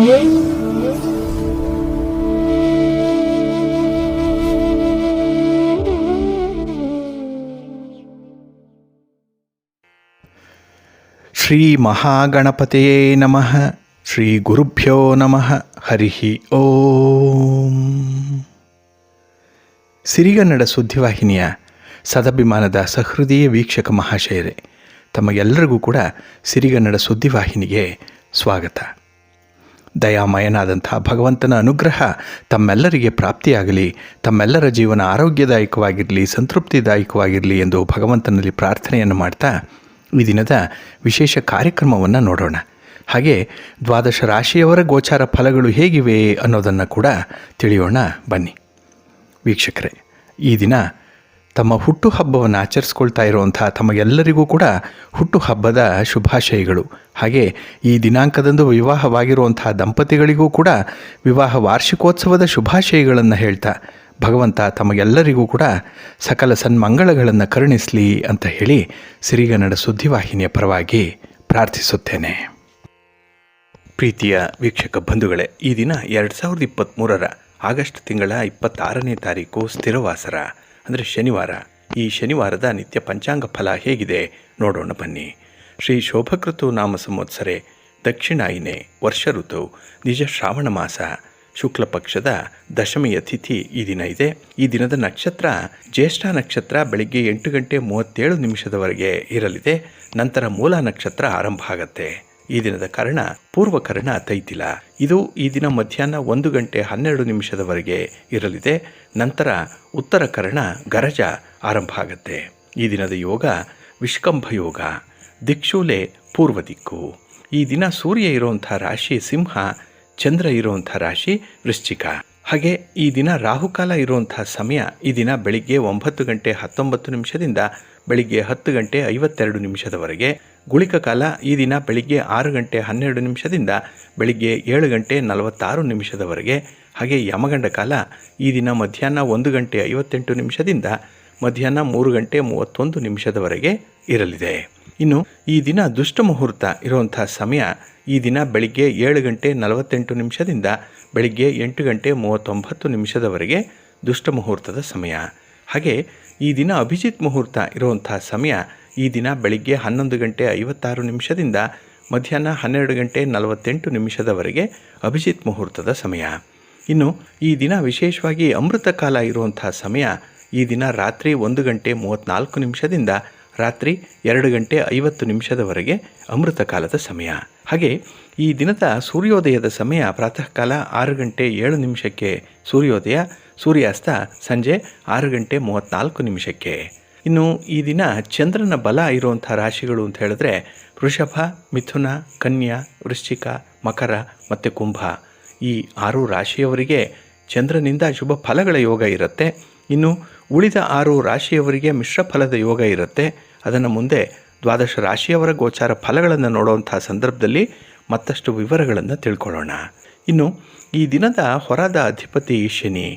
ಶ್ರೀ ಮಹಾಗಣಪತಯೇ ನಮಃ. ಶ್ರೀ ಗುರುಭ್ಯೋ ನಮಃ. ಹರಿ ಓಂ. ಸಿರಿಗನ್ನಡ ಸುದ್ದಿವಾಹಿನಿಯ ಸದಭಿಮಾನದ ಸಹೃದಯ ವೀಕ್ಷಕ ಮಹಾಶಯರೇ, ತಮಗೆಲ್ಲರಿಗೂ ಕೂಡ ಸಿರಿಗನ್ನಡ ಸುದ್ದಿವಾಹಿನಿಗೆ ಸ್ವಾಗತ. ದಯಾಮಯನಾದಂಥ ಭಗವಂತನ ಅನುಗ್ರಹ ತಮ್ಮೆಲ್ಲರಿಗೆ ಪ್ರಾಪ್ತಿಯಾಗಲಿ, ತಮ್ಮೆಲ್ಲರ ಜೀವನ ಆರೋಗ್ಯದಾಯಕವಾಗಿರಲಿ, ಸಂತೃಪ್ತಿದಾಯಕವಾಗಿರಲಿ ಎಂದು ಭಗವಂತನಲ್ಲಿ ಪ್ರಾರ್ಥನೆಯನ್ನು ಮಾಡ್ತಾ ಈ ದಿನದ ವಿಶೇಷ ಕಾರ್ಯಕ್ರಮವನ್ನು ನೋಡೋಣ. ಹಾಗೆ ದ್ವಾದಶ ರಾಶಿಯವರ ಗೋಚಾರ ಫಲಗಳು ಹೇಗಿವೆ ಅನ್ನೋದನ್ನು ಕೂಡ ತಿಳಿಯೋಣ ಬನ್ನಿ. ವೀಕ್ಷಕರೇ, ಈ ದಿನ ತಮ್ಮ ಹುಟ್ಟುಹಬ್ಬವನ್ನು ಆಚರಿಸ್ಕೊಳ್ತಾ ಇರುವಂಥ ತಮಗೆಲ್ಲರಿಗೂ ಕೂಡ ಹುಟ್ಟುಹಬ್ಬದ ಶುಭಾಶಯಗಳು. ಹಾಗೆ ಈ ದಿನಾಂಕದಂದು ವಿವಾಹವಾಗಿರುವಂಥ ದಂಪತಿಗಳಿಗೂ ಕೂಡ ವಿವಾಹ ವಾರ್ಷಿಕೋತ್ಸವದ ಶುಭಾಶಯಗಳನ್ನು ಹೇಳ್ತಾ ಭಗವಂತ ತಮಗೆಲ್ಲರಿಗೂ ಕೂಡ ಸಕಲ ಸನ್ಮಂಗಳಗಳನ್ನು ಕರುಣಿಸಲಿ ಅಂತ ಹೇಳಿ ಸಿರಿಗನ್ನಡ ಸುದ್ದಿವಾಹಿನಿಯ ಪರವಾಗಿ ಪ್ರಾರ್ಥಿಸುತ್ತೇನೆ. ಪ್ರೀತಿಯ ವೀಕ್ಷಕ ಬಂಧುಗಳೇ, ಈ ದಿನ 2023 ಆಗಸ್ಟ್ ತಿಂಗಳ 26ನೇ ತಾರೀಕು ಸ್ಥಿರವಾಸರ ಅಂದರೆ ಶನಿವಾರ. ಈ ಶನಿವಾರದ ನಿತ್ಯ ಪಂಚಾಂಗ ಫಲ ಹೇಗಿದೆ ನೋಡೋಣ ಬನ್ನಿ. ಶ್ರೀ ಶೋಭಕೃತು ನಾಮ ಸಂವತ್ಸರೆ, ದಕ್ಷಿಣಾಯಿನೆ, ವರ್ಷ ಋತು, ನಿಜ ಶ್ರಾವಣ ಮಾಸ, ಶುಕ್ಲ ಪಕ್ಷದ ದಶಮಿಯ ತಿಥಿ ಈ ದಿನ ಇದೆ. ಈ ದಿನದ ನಕ್ಷತ್ರ ಜ್ಯೇಷ್ಠ ನಕ್ಷತ್ರ ಬೆಳಿಗ್ಗೆ 8:37 ಇರಲಿದೆ. ನಂತರ ಮೂಲ ನಕ್ಷತ್ರ ಆರಂಭ ಆಗತ್ತೆ. ಈ ದಿನದ ಕರ್ಣ ಪೂರ್ವಕರ್ಣ ತೈತಿಲ. ಇದು ಈ ದಿನ ಮಧ್ಯಾಹ್ನ 1:12 ಇರಲಿದೆ. ನಂತರ ಉತ್ತರ ಕರ್ಣ ಗರಜ ಆರಂಭ ಆಗತ್ತೆ. ಈ ದಿನದ ಯೋಗ ವಿಷ್ಕಂಭ ಯೋಗ. ದಿಕ್ಷೂಲೆ ಪೂರ್ವ ದಿಕ್ಕು. ಈ ದಿನ ಸೂರ್ಯ ಇರುವಂಥ ರಾಶಿ ಸಿಂಹ, ಚಂದ್ರ ಇರುವಂಥ ರಾಶಿ ವೃಶ್ಚಿಕ. ಹಾಗೆ ಈ ದಿನ ರಾಹುಕಾಲ ಇರುವಂಥ ಸಮಯ ಈ ದಿನ ಬೆಳಿಗ್ಗೆ 9:19 ಬೆಳಿಗ್ಗೆ 10:52 ಗುಳಿಕ ಕಾಲ ಈ ದಿನ ಬೆಳಿಗ್ಗೆ 6:12 ಬೆಳಿಗ್ಗೆ 7:46 ಹಾಗೆ ಯಮಗಂಡ ಕಾಲ ಈ ದಿನ ಮಧ್ಯಾಹ್ನ 1:58 ಮಧ್ಯಾಹ್ನ 3:31 ಇರಲಿದೆ. ಇನ್ನು ಈ ದಿನ ದುಷ್ಟ ಮುಹೂರ್ತ ಇರುವಂಥ ಸಮಯ ಈ ದಿನ ಬೆಳಿಗ್ಗೆ 7:48 ಬೆಳಿಗ್ಗೆ 8:39 ದುಷ್ಟ ಮುಹೂರ್ತದ ಸಮಯ. ಹಾಗೆ ಈ ದಿನ ಅಭಿಜಿತ್ ಮುಹೂರ್ತ ಇರುವಂಥ ಸಮಯ ಈ ದಿನ ಬೆಳಿಗ್ಗೆ 11:56 ಮಧ್ಯಾಹ್ನ 12:48 ಅಭಿಜಿತ್ ಮುಹೂರ್ತದ ಸಮಯ. ಇನ್ನು ಈ ದಿನ ವಿಶೇಷವಾಗಿ ಅಮೃತ ಕಾಲ ಇರುವಂಥ ಸಮಯ ಈ ದಿನ ರಾತ್ರಿ 1:34 ರಾತ್ರಿ 2:50 ಅಮೃತ ಕಾಲದ ಸಮಯ. ಹಾಗೆ ಈ ದಿನದ ಸೂರ್ಯೋದಯದ ಸಮಯ ಪ್ರಾತಃ ಕಾಲ 6:07 ಸೂರ್ಯೋದಯ, ಸೂರ್ಯಾಸ್ತ ಸಂಜೆ 6:34. ಇನ್ನು ಈ ದಿನ ಚಂದ್ರನ ಬಲ ಇರುವಂಥ ರಾಶಿಗಳು ಅಂತ ಹೇಳಿದ್ರೆ ವೃಷಭ, ಮಿಥುನ, ಕನ್ಯಾ, ವೃಶ್ಚಿಕ, ಮಕರ ಮತ್ತು ಕುಂಭ. ಈ 6 ರಾಶಿಯವರಿಗೆ ಚಂದ್ರನಿಂದ ಶುಭ ಫಲಗಳ ಯೋಗ ಇರುತ್ತೆ. ಇನ್ನು ಉಳಿದ 6 ರಾಶಿಯವರಿಗೆ ಮಿಶ್ರ ಫಲದ ಯೋಗ ಇರುತ್ತೆ. ಅದನ್ನು ಮುಂದೆ ದ್ವಾದಶ ರಾಶಿಯವರ ಗೋಚಾರ ಫಲಗಳನ್ನು ನೋಡುವಂಥ ಸಂದರ್ಭದಲ್ಲಿ ಮತ್ತಷ್ಟು ವಿವರಗಳನ್ನು ತಿಳ್ಕೊಳ್ಳೋಣ. ಇನ್ನು ಈ ದಿನದ ಹೊರದ ಅಧಿಪತಿ ಶನಿ.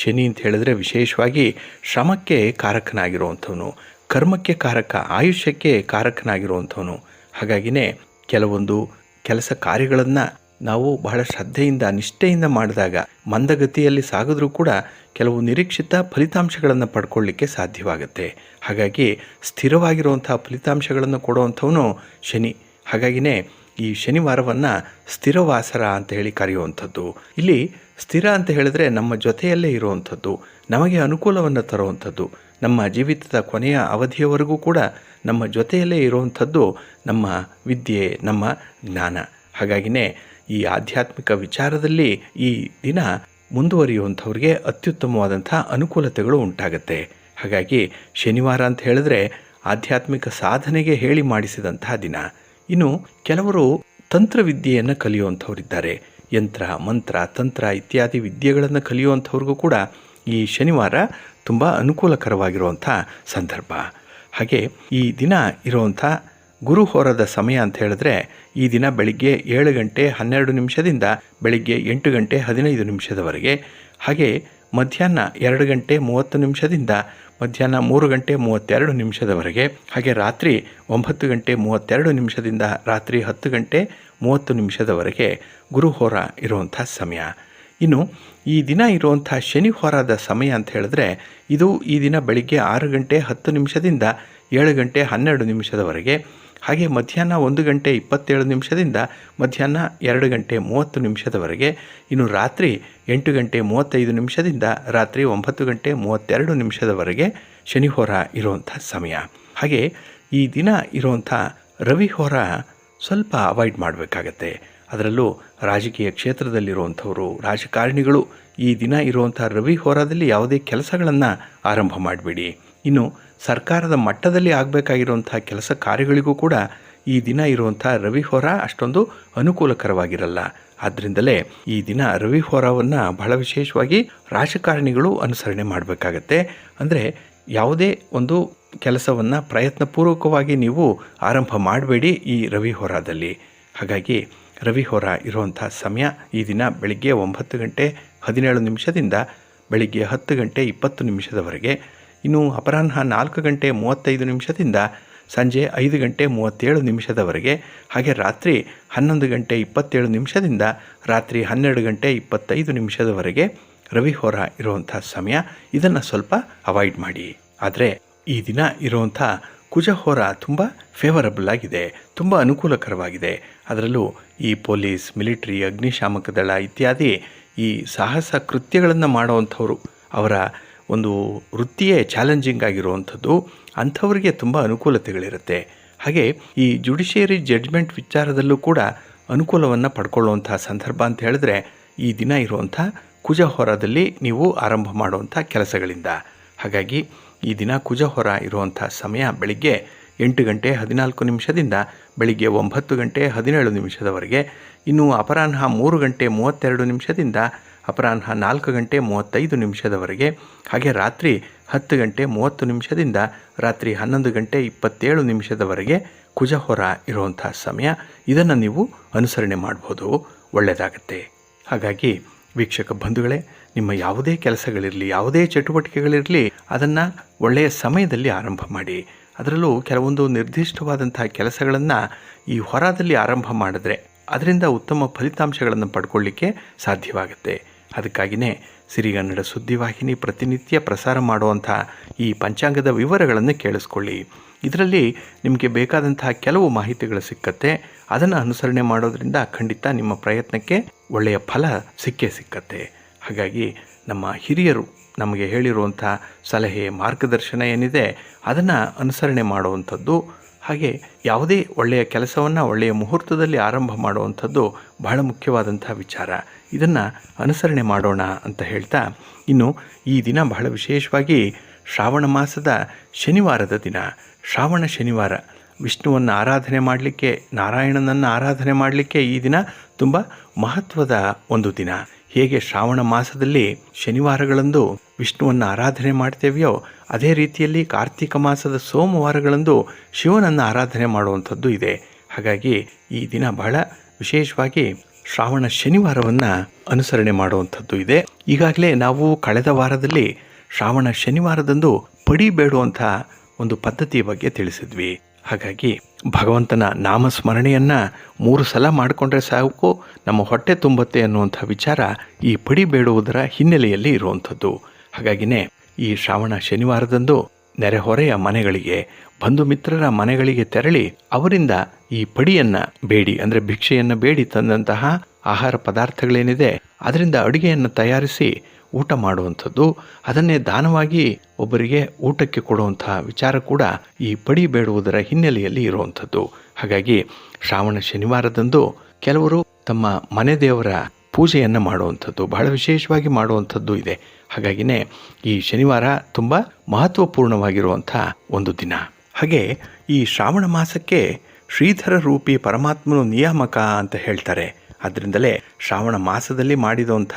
ಶನಿ ಅಂತ ಹೇಳಿದ್ರೆ ವಿಶೇಷವಾಗಿ ಶ್ರಮಕ್ಕೆ ಕಾರಕನಾಗಿರುವಂಥವನು, ಕರ್ಮಕ್ಕೆ ಕಾರಕ, ಆಯುಷ್ಯಕ್ಕೆ ಕಾರಕನಾಗಿರುವಂಥವನು. ಹಾಗಾಗಿನೇ ಕೆಲವೊಂದು ಕೆಲಸ ಕಾರ್ಯಗಳನ್ನು ನಾವು ಬಹಳ ಶ್ರದ್ಧೆಯಿಂದ ನಿಷ್ಠೆಯಿಂದ ಮಾಡಿದಾಗ ಮಂದಗತಿಯಲ್ಲಿ ಸಾಗಿದ್ರೂ ಕೂಡ ಕೆಲವು ನಿರೀಕ್ಷಿತ ಫಲಿತಾಂಶಗಳನ್ನು ಪಡ್ಕೊಳ್ಳಿಕ್ಕೆ ಸಾಧ್ಯವಾಗುತ್ತೆ. ಹಾಗಾಗಿ ಸ್ಥಿರವಾಗಿರುವಂಥ ಫಲಿತಾಂಶಗಳನ್ನು ಕೊಡುವಂಥವನು ಶನಿ. ಹಾಗಾಗಿನೇ ಈ ಶನಿವಾರವನ್ನು ಸ್ಥಿರವಾಸರ ಅಂತ ಹೇಳಿ ಕರೆಯುವಂಥದ್ದು. ಇಲ್ಲಿ ಸ್ಥಿರ ಅಂತ ಹೇಳಿದ್ರೆ ನಮ್ಮ ಜೊತೆಯಲ್ಲೇ ಇರುವಂಥದ್ದು, ನಮಗೆ ಅನುಕೂಲವನ್ನು ತರುವಂಥದ್ದು, ನಮ್ಮ ಜೀವಿತದ ಕೊನೆಯ ಅವಧಿಯವರೆಗೂ ಕೂಡ ನಮ್ಮ ಜೊತೆಯಲ್ಲೇ ಇರುವಂಥದ್ದು ನಮ್ಮ ವಿದ್ಯೆ, ನಮ್ಮ ಜ್ಞಾನ. ಹಾಗಾಗಿನೇ ಈ ಆಧ್ಯಾತ್ಮಿಕ ವಿಚಾರದಲ್ಲಿ ಈ ದಿನ ಮುಂದುವರಿಯುವಂಥವ್ರಿಗೆ ಅತ್ಯುತ್ತಮವಾದಂಥ ಅನುಕೂಲತೆಗಳು ಉಂಟಾಗುತ್ತೆ. ಹಾಗಾಗಿ ಶನಿವಾರ ಅಂತ ಹೇಳಿದ್ರೆ ಆಧ್ಯಾತ್ಮಿಕ ಸಾಧನೆಗೆ ಹೇಳಿ ಮಾಡಿಸಿದಂತಹ ದಿನ. ಇನ್ನು ಕೆಲವರು ತಂತ್ರವಿದ್ಯೆಯನ್ನು ಕಲಿಯುವಂಥವರಿದ್ದಾರೆ. ಯಂತ್ರ, ಮಂತ್ರ, ತಂತ್ರ ಇತ್ಯಾದಿ ವಿದ್ಯೆಗಳನ್ನು ಕಲಿಯುವಂಥವ್ರಿಗೂ ಕೂಡ ಈ ಶನಿವಾರ ತುಂಬ ಅನುಕೂಲಕರವಾಗಿರುವಂಥ ಸಂದರ್ಭ. ಹಾಗೆ ಈ ದಿನ ಇರುವಂಥ ಗುರುಹೋರದ ಸಮಯ ಅಂತ ಹೇಳಿದ್ರೆ ಈ ದಿನ ಬೆಳಿಗ್ಗೆ 7:12 ಬೆಳಿಗ್ಗೆ 8:15 ಹಾಗೆ ಮಧ್ಯಾಹ್ನ 2:30 ಮಧ್ಯಾಹ್ನ 3:32 ಹಾಗೆ ರಾತ್ರಿ 9:32 ರಾತ್ರಿ 10:32 30 ನಿಮಿಷದವರೆಗೆ ಗುರುಹೋರ ಇರುವಂಥ ಸಮಯ. ಇನ್ನು ಈ ದಿನ ಇರುವಂಥ ಶನಿ ಹೋರಾದ ಸಮಯ ಅಂತ ಹೇಳಿದ್ರೆ ಇದು ಈ ದಿನ ಬೆಳಿಗ್ಗೆ 6 ಗಂಟೆ 10 ನಿಮಿಷದಿಂದ 7 ಗಂಟೆ 12 ನಿಮಿಷದವರೆಗೆ, ಹಾಗೆ ಮಧ್ಯಾಹ್ನ 1 ಗಂಟೆ 27 ನಿಮಿಷದಿಂದ ಮಧ್ಯಾಹ್ನ 2 ಗಂಟೆ 30 ನಿಮಿಷದವರೆಗೆ, ಇನ್ನು ರಾತ್ರಿ 8 ಗಂಟೆ 35 ನಿಮಿಷದಿಂದ ರಾತ್ರಿ 9 ಗಂಟೆ 32 ನಿಮಿಷದವರೆಗೆ ಶನಿ ಹೋರ ಇರುವಂಥ ಸಮಯ. ಹಾಗೆ ಈ ದಿನ ಇರುವಂಥ ರವಿ ಹೋರ ಸ್ವಲ್ಪ ಅವಾಯ್ಡ್ ಮಾಡಬೇಕಾಗತ್ತೆ. ಅದರಲ್ಲೂ ರಾಜಕೀಯ ಕ್ಷೇತ್ರದಲ್ಲಿರುವಂಥವರು, ರಾಜಕಾರಣಿಗಳು ಈ ದಿನ ಇರುವಂಥ ರವಿ ಹೋರಾದಲ್ಲಿ ಯಾವುದೇ ಕೆಲಸಗಳನ್ನು ಆರಂಭ ಮಾಡಬೇಡಿ. ಇನ್ನು ಸರ್ಕಾರದ ಮಟ್ಟದಲ್ಲಿ ಆಗಬೇಕಾಗಿರುವಂಥ ಕೆಲಸ ಕಾರ್ಯಗಳಿಗೂ ಕೂಡ ಈ ದಿನ ಇರುವಂಥ ರವಿ ಹೋರ ಅಷ್ಟೊಂದು ಅನುಕೂಲಕರವಾಗಿರಲ್ಲ. ಆದ್ದರಿಂದಲೇ ಈ ದಿನ ರವಿ ಹೋರವನ್ನು ಬಹಳ ವಿಶೇಷವಾಗಿ ರಾಜಕಾರಣಿಗಳು ಅನುಸರಣೆ ಮಾಡಬೇಕಾಗತ್ತೆ. ಅಂದರೆ ಯಾವುದೇ ಒಂದು ಕೆಲಸವನ್ನು ಪ್ರಯತ್ನಪೂರ್ವಕವಾಗಿ ನೀವು ಆರಂಭ ಮಾಡಬೇಡಿ ಈ ರವಿ ಹೋರಾದಲ್ಲಿ. ಹಾಗಾಗಿ ರವಿ ಹೋರ ಇರುವಂಥ ಸಮಯ ಈ ದಿನ ಬೆಳಿಗ್ಗೆ 9 ಗಂಟೆ 17 ನಿಮಿಷದಿಂದ ಬೆಳಿಗ್ಗೆ 10 ಗಂಟೆ 20 ನಿಮಿಷದವರೆಗೆ, ಇನ್ನು ಅಪರಾಹ್ನ 4 ಗಂಟೆ 35 ನಿಮಿಷದಿಂದ ಸಂಜೆ 5 ಗಂಟೆ 37 ನಿಮಿಷದವರೆಗೆ, ಹಾಗೆ ರಾತ್ರಿ 11 ಗಂಟೆ 27 ನಿಮಿಷದಿಂದ ರಾತ್ರಿ 12 ಗಂಟೆ 25 ನಿಮಿಷದವರೆಗೆ ರವಿ ಹೋರ ಇರುವಂಥ ಸಮಯ. ಇದನ್ನು ಸ್ವಲ್ಪ ಅವಾಯ್ಡ್ ಮಾಡಿ. ಆದರೆ ಈ ದಿನ ಇರುವಂಥ ಕುಜ ಹೋರ ತುಂಬ ಫೇವರಬಲ್ ಆಗಿದೆ, ತುಂಬ ಅನುಕೂಲಕರವಾಗಿದೆ. ಅದರಲ್ಲೂ ಈ ಪೊಲೀಸ್, ಮಿಲಿಟ್ರಿ, ಅಗ್ನಿಶಾಮಕ ದಳ ಇತ್ಯಾದಿ ಈ ಸಾಹಸ ಕೃತ್ಯಗಳನ್ನು ಮಾಡುವಂಥವ್ರು, ಅವರ ಒಂದು ವೃತ್ತಿಯೇ ಚಾಲೆಂಜಿಂಗ್ ಆಗಿರುವಂಥದ್ದು, ಅಂಥವರಿಗೆ ತುಂಬ ಅನುಕೂಲತೆಗಳಿರುತ್ತೆ. ಹಾಗೆ ಈ ಜುಡಿಷಿಯರಿ ಜಡ್ಜ್ಮೆಂಟ್ ವಿಚಾರದಲ್ಲೂ ಕೂಡ ಅನುಕೂಲವನ್ನು ಪಡ್ಕೊಳ್ಳುವಂಥ ಸಂದರ್ಭ ಅಂತ ಹೇಳಿದ್ರೆ ಈ ದಿನ ಇರುವಂಥ ಕುಜ ಹೋರಾದಲ್ಲಿ ನೀವು ಆರಂಭ ಮಾಡುವಂಥ ಕೆಲಸಗಳಿಂದ. ಹಾಗಾಗಿ ಈ ದಿನ ಕುಜ ಹೋರ ಇರುವಂಥ ಸಮಯ ಬೆಳಿಗ್ಗೆ 8 ಗಂಟೆ 14 ನಿಮಿಷದಿಂದ ಬೆಳಿಗ್ಗೆ 9 ಗಂಟೆ 17 ನಿಮಿಷದವರೆಗೆ, ಇನ್ನು ಅಪರಾಹ್ನ 3 ಗಂಟೆ 32 ನಿಮಿಷದಿಂದ ಅಪರಾಹ್ನ 4 ಗಂಟೆ 35 ನಿಮಿಷದವರೆಗೆ, ಹಾಗೆ ರಾತ್ರಿ 10 ಗಂಟೆ 30 ನಿಮಿಷದಿಂದ ರಾತ್ರಿ 11 ಗಂಟೆ 27 ನಿಮಿಷದವರೆಗೆ ಕುಜ ಹೋರ ಇರುವಂಥ ಸಮಯ. ಇದನ್ನು ನೀವು ಅನುಸರಣೆ ಮಾಡ್ಬೋದು, ಒಳ್ಳೆಯದಾಗತ್ತೆ. ಹಾಗಾಗಿ ವೀಕ್ಷಕ ಬಂಧುಗಳೇ, ನಿಮ್ಮ ಯಾವುದೇ ಕೆಲಸಗಳಿರಲಿ, ಯಾವುದೇ ಚಟುವಟಿಕೆಗಳಿರಲಿ, ಅದನ್ನು ಒಳ್ಳೆಯ ಸಮಯದಲ್ಲಿ ಆರಂಭ ಮಾಡಿ. ಅದರಲ್ಲೂ ಕೆಲವೊಂದು ನಿರ್ದಿಷ್ಟವಾದಂಥ ಕೆಲಸಗಳನ್ನು ಈ ಹೊರದಲ್ಲಿ ಆರಂಭ ಮಾಡಿದ್ರೆ ಅದರಿಂದ ಉತ್ತಮ ಫಲಿತಾಂಶಗಳನ್ನು ಪಡ್ಕೊಳ್ಳಿಕ್ಕೆ ಸಾಧ್ಯವಾಗುತ್ತೆ. ಅದಕ್ಕಾಗಿಯೇ ಸಿರಿಗನ್ನಡ ಸುದ್ದಿವಾಹಿನಿ ಪ್ರತಿನಿತ್ಯ ಪ್ರಸಾರ ಮಾಡುವಂಥ ಈ ಪಂಚಾಂಗದ ವಿವರಗಳನ್ನು ಕೇಳಿಸ್ಕೊಳ್ಳಿ. ಇದರಲ್ಲಿ ನಿಮಗೆ ಬೇಕಾದಂತಹ ಕೆಲವು ಮಾಹಿತಿಗಳು ಸಿಕ್ಕತ್ತೆ. ಅದನ್ನು ಅನುಸರಣೆ ಮಾಡೋದ್ರಿಂದ ಖಂಡಿತ ನಿಮ್ಮ ಪ್ರಯತ್ನಕ್ಕೆ ಒಳ್ಳೆಯ ಫಲ ಸಿಕ್ಕತ್ತೆ. ಹಾಗಾಗಿ ನಮ್ಮ ಹಿರಿಯರು ನಮಗೆ ಹೇಳಿರುವಂಥ ಸಲಹೆ, ಮಾರ್ಗದರ್ಶನ ಏನಿದೆ ಅದನ್ನು ಅನುಸರಣೆ ಮಾಡುವಂಥದ್ದು, ಹಾಗೆ ಯಾವುದೇ ಒಳ್ಳೆಯ ಕೆಲಸವನ್ನು ಒಳ್ಳೆಯ ಮುಹೂರ್ತದಲ್ಲಿ ಆರಂಭ ಮಾಡುವಂಥದ್ದು ಬಹಳ ಮುಖ್ಯವಾದಂಥ ವಿಚಾರ. ಇದನ್ನು ಅನುಸರಣೆ ಮಾಡೋಣ ಅಂತ ಹೇಳ್ತಾ, ಇನ್ನು ಈ ದಿನ ಬಹಳ ವಿಶೇಷವಾಗಿ ಶ್ರಾವಣ ಮಾಸದ ಶನಿವಾರದ ದಿನ, ಶ್ರಾವಣ ಶನಿವಾರ, ವಿಷ್ಣುವನ್ನು ಆರಾಧನೆ ಮಾಡಲಿಕ್ಕೆ, ನಾರಾಯಣನನ್ನು ಆರಾಧನೆ ಮಾಡಲಿಕ್ಕೆ ಈ ದಿನ ತುಂಬ ಮಹತ್ವದ ಒಂದು ದಿನ. ಹೇಗೆ ಶ್ರಾವಣ ಮಾಸದಲ್ಲಿ ಶನಿವಾರಗಳಂದು ವಿಷ್ಣುವನ್ನು ಆರಾಧನೆ ಮಾಡ್ತೇವೆಯೋ ಅದೇ ರೀತಿಯಲ್ಲಿ ಕಾರ್ತಿಕ ಮಾಸದ ಸೋಮವಾರಗಳಂದು ಶಿವನನ್ನು ಆರಾಧನೆ ಮಾಡುವಂಥದ್ದು ಇದೆ. ಹಾಗಾಗಿ ಈ ದಿನ ಬಹಳ ವಿಶೇಷವಾಗಿ ಶ್ರಾವಣ ಶನಿವಾರವನ್ನು ಅನುಸರಣೆ ಮಾಡುವಂಥದ್ದು ಇದೆ. ಈಗಾಗಲೇ ನಾವು ಕಳೆದ ವಾರದಲ್ಲಿ ಶ್ರಾವಣ ಶನಿವಾರದಂದು ಪಡಿ ಬೇಡುವಂಥ ಒಂದು ಪದ್ಧತಿಯ ಬಗ್ಗೆ ತಿಳಿಸಿದ್ವಿ. ಹಾಗಾಗಿ ಭಗವಂತನ ನಾಮಸ್ಮರಣೆಯನ್ನು 3 ಸಲ ಮಾಡಿಕೊಂಡ್ರೆ ಸಾಕು, ನಮ್ಮ ಹೊಟ್ಟೆ ತುಂಬತ್ತೆ ಅನ್ನುವಂಥ ವಿಚಾರ ಈ ಪಡಿ ಬೇಡುವುದರ ಹಿನ್ನೆಲೆಯಲ್ಲಿ ಇರುವಂಥದ್ದು. ಹಾಗಾಗಿನೇ ಈ ಶ್ರಾವಣ ಶನಿವಾರದಂದು ನೆರೆಹೊರೆಯ ಮನೆಗಳಿಗೆ, ಬಂಧು ಮಿತ್ರರ ಮನೆಗಳಿಗೆ ತೆರಳಿ ಅವರಿಂದ ಈ ಪಡಿಯನ್ನು ಬೇಡಿ, ಅಂದರೆ ಭಿಕ್ಷೆಯನ್ನು ಬೇಡಿ ತಂದಂತಹ ಆಹಾರ ಪದಾರ್ಥಗಳೇನಿದೆ ಅದರಿಂದ ಅಡುಗೆಯನ್ನು ತಯಾರಿಸಿ ಊಟ ಮಾಡುವಂಥದ್ದು, ಅದನ್ನೇ ದಾನವಾಗಿ ಒಬ್ಬರಿಗೆ ಊಟಕ್ಕೆ ಕೊಡುವಂಥ ವಿಚಾರ ಕೂಡ ಈ ಪಡಿ ಬೇಡುವುದರ ಹಿನ್ನೆಲೆಯಲ್ಲಿ ಇರುವಂಥದ್ದು. ಹಾಗಾಗಿ ಶ್ರಾವಣ ಶನಿವಾರದಂದು ಕೆಲವರು ತಮ್ಮ ಮನೆ ದೇವರ ಪೂಜೆಯನ್ನು ಮಾಡುವಂಥದ್ದು, ಬಹಳ ವಿಶೇಷವಾಗಿ ಮಾಡುವಂಥದ್ದು ಇದೆ. ಹಾಗಾಗಿನೇ ಈ ಶನಿವಾರ ತುಂಬ ಮಹತ್ವಪೂರ್ಣವಾಗಿರುವಂಥ ಒಂದು ದಿನ. ಹಾಗೆ ಈ ಶ್ರಾವಣ ಮಾಸಕ್ಕೆ ಶ್ರೀಧರ ರೂಪಿ ಪರಮಾತ್ಮನು ನಿಯಾಮಕ ಅಂತ ಹೇಳ್ತಾರೆ. ಅದರಿಂದಲೇ ಶ್ರಾವಣ ಮಾಸದಲ್ಲಿ ಮಾಡಿದಂಥ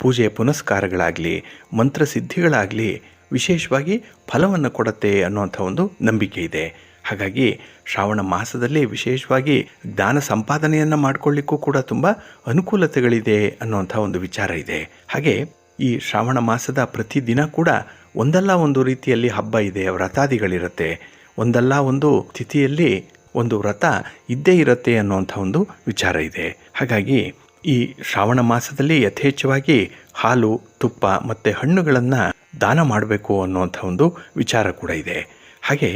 ಪೂಜೆ ಪುನಸ್ಕಾರಗಳಾಗಲಿ, ಮಂತ್ರಸಿದ್ಧಿಗಳಾಗಲಿ ವಿಶೇಷವಾಗಿ ಫಲವನ್ನು ಕೊಡುತ್ತೆ ಅನ್ನುವಂಥ ಒಂದು ನಂಬಿಕೆ ಇದೆ. ಹಾಗಾಗಿ ಶ್ರಾವಣ ಮಾಸದಲ್ಲಿ ವಿಶೇಷವಾಗಿ ಜ್ಞಾನ ಸಂಪಾದನೆಯನ್ನು ಮಾಡಿಕೊಳ್ಳಿಕ್ಕೂ ಕೂಡ ತುಂಬ ಅನುಕೂಲತೆಗಳಿದೆ ಅನ್ನುವಂಥ ಒಂದು ವಿಚಾರ ಇದೆ. ಹಾಗೆ ಈ ಶ್ರಾವಣ ಮಾಸದ ಪ್ರತಿದಿನ ಕೂಡ ಒಂದಲ್ಲ ಒಂದು ರೀತಿಯಲ್ಲಿ ಹಬ್ಬ ಇದೆ, ವ್ರತಾದಿಗಳಿರುತ್ತೆ. ಒಂದಲ್ಲ ಒಂದು ತಿಥಿಯಲ್ಲಿ ಒಂದು ವ್ರತ ಇದ್ದೇ ಇರುತ್ತೆ ಅನ್ನುವಂಥ ಒಂದು ವಿಚಾರ ಇದೆ. ಹಾಗಾಗಿ ಈ ಶ್ರಾವಣ ಮಾಸದಲ್ಲಿ ಯಥೇಚ್ಛವಾಗಿ ಹಾಲು, ತುಪ್ಪ ಮತ್ತು ಹಣ್ಣುಗಳನ್ನು ದಾನ ಮಾಡಬೇಕು ಅನ್ನುವಂಥ ಒಂದು ವಿಚಾರ ಕೂಡ ಇದೆ. ಹಾಗೆ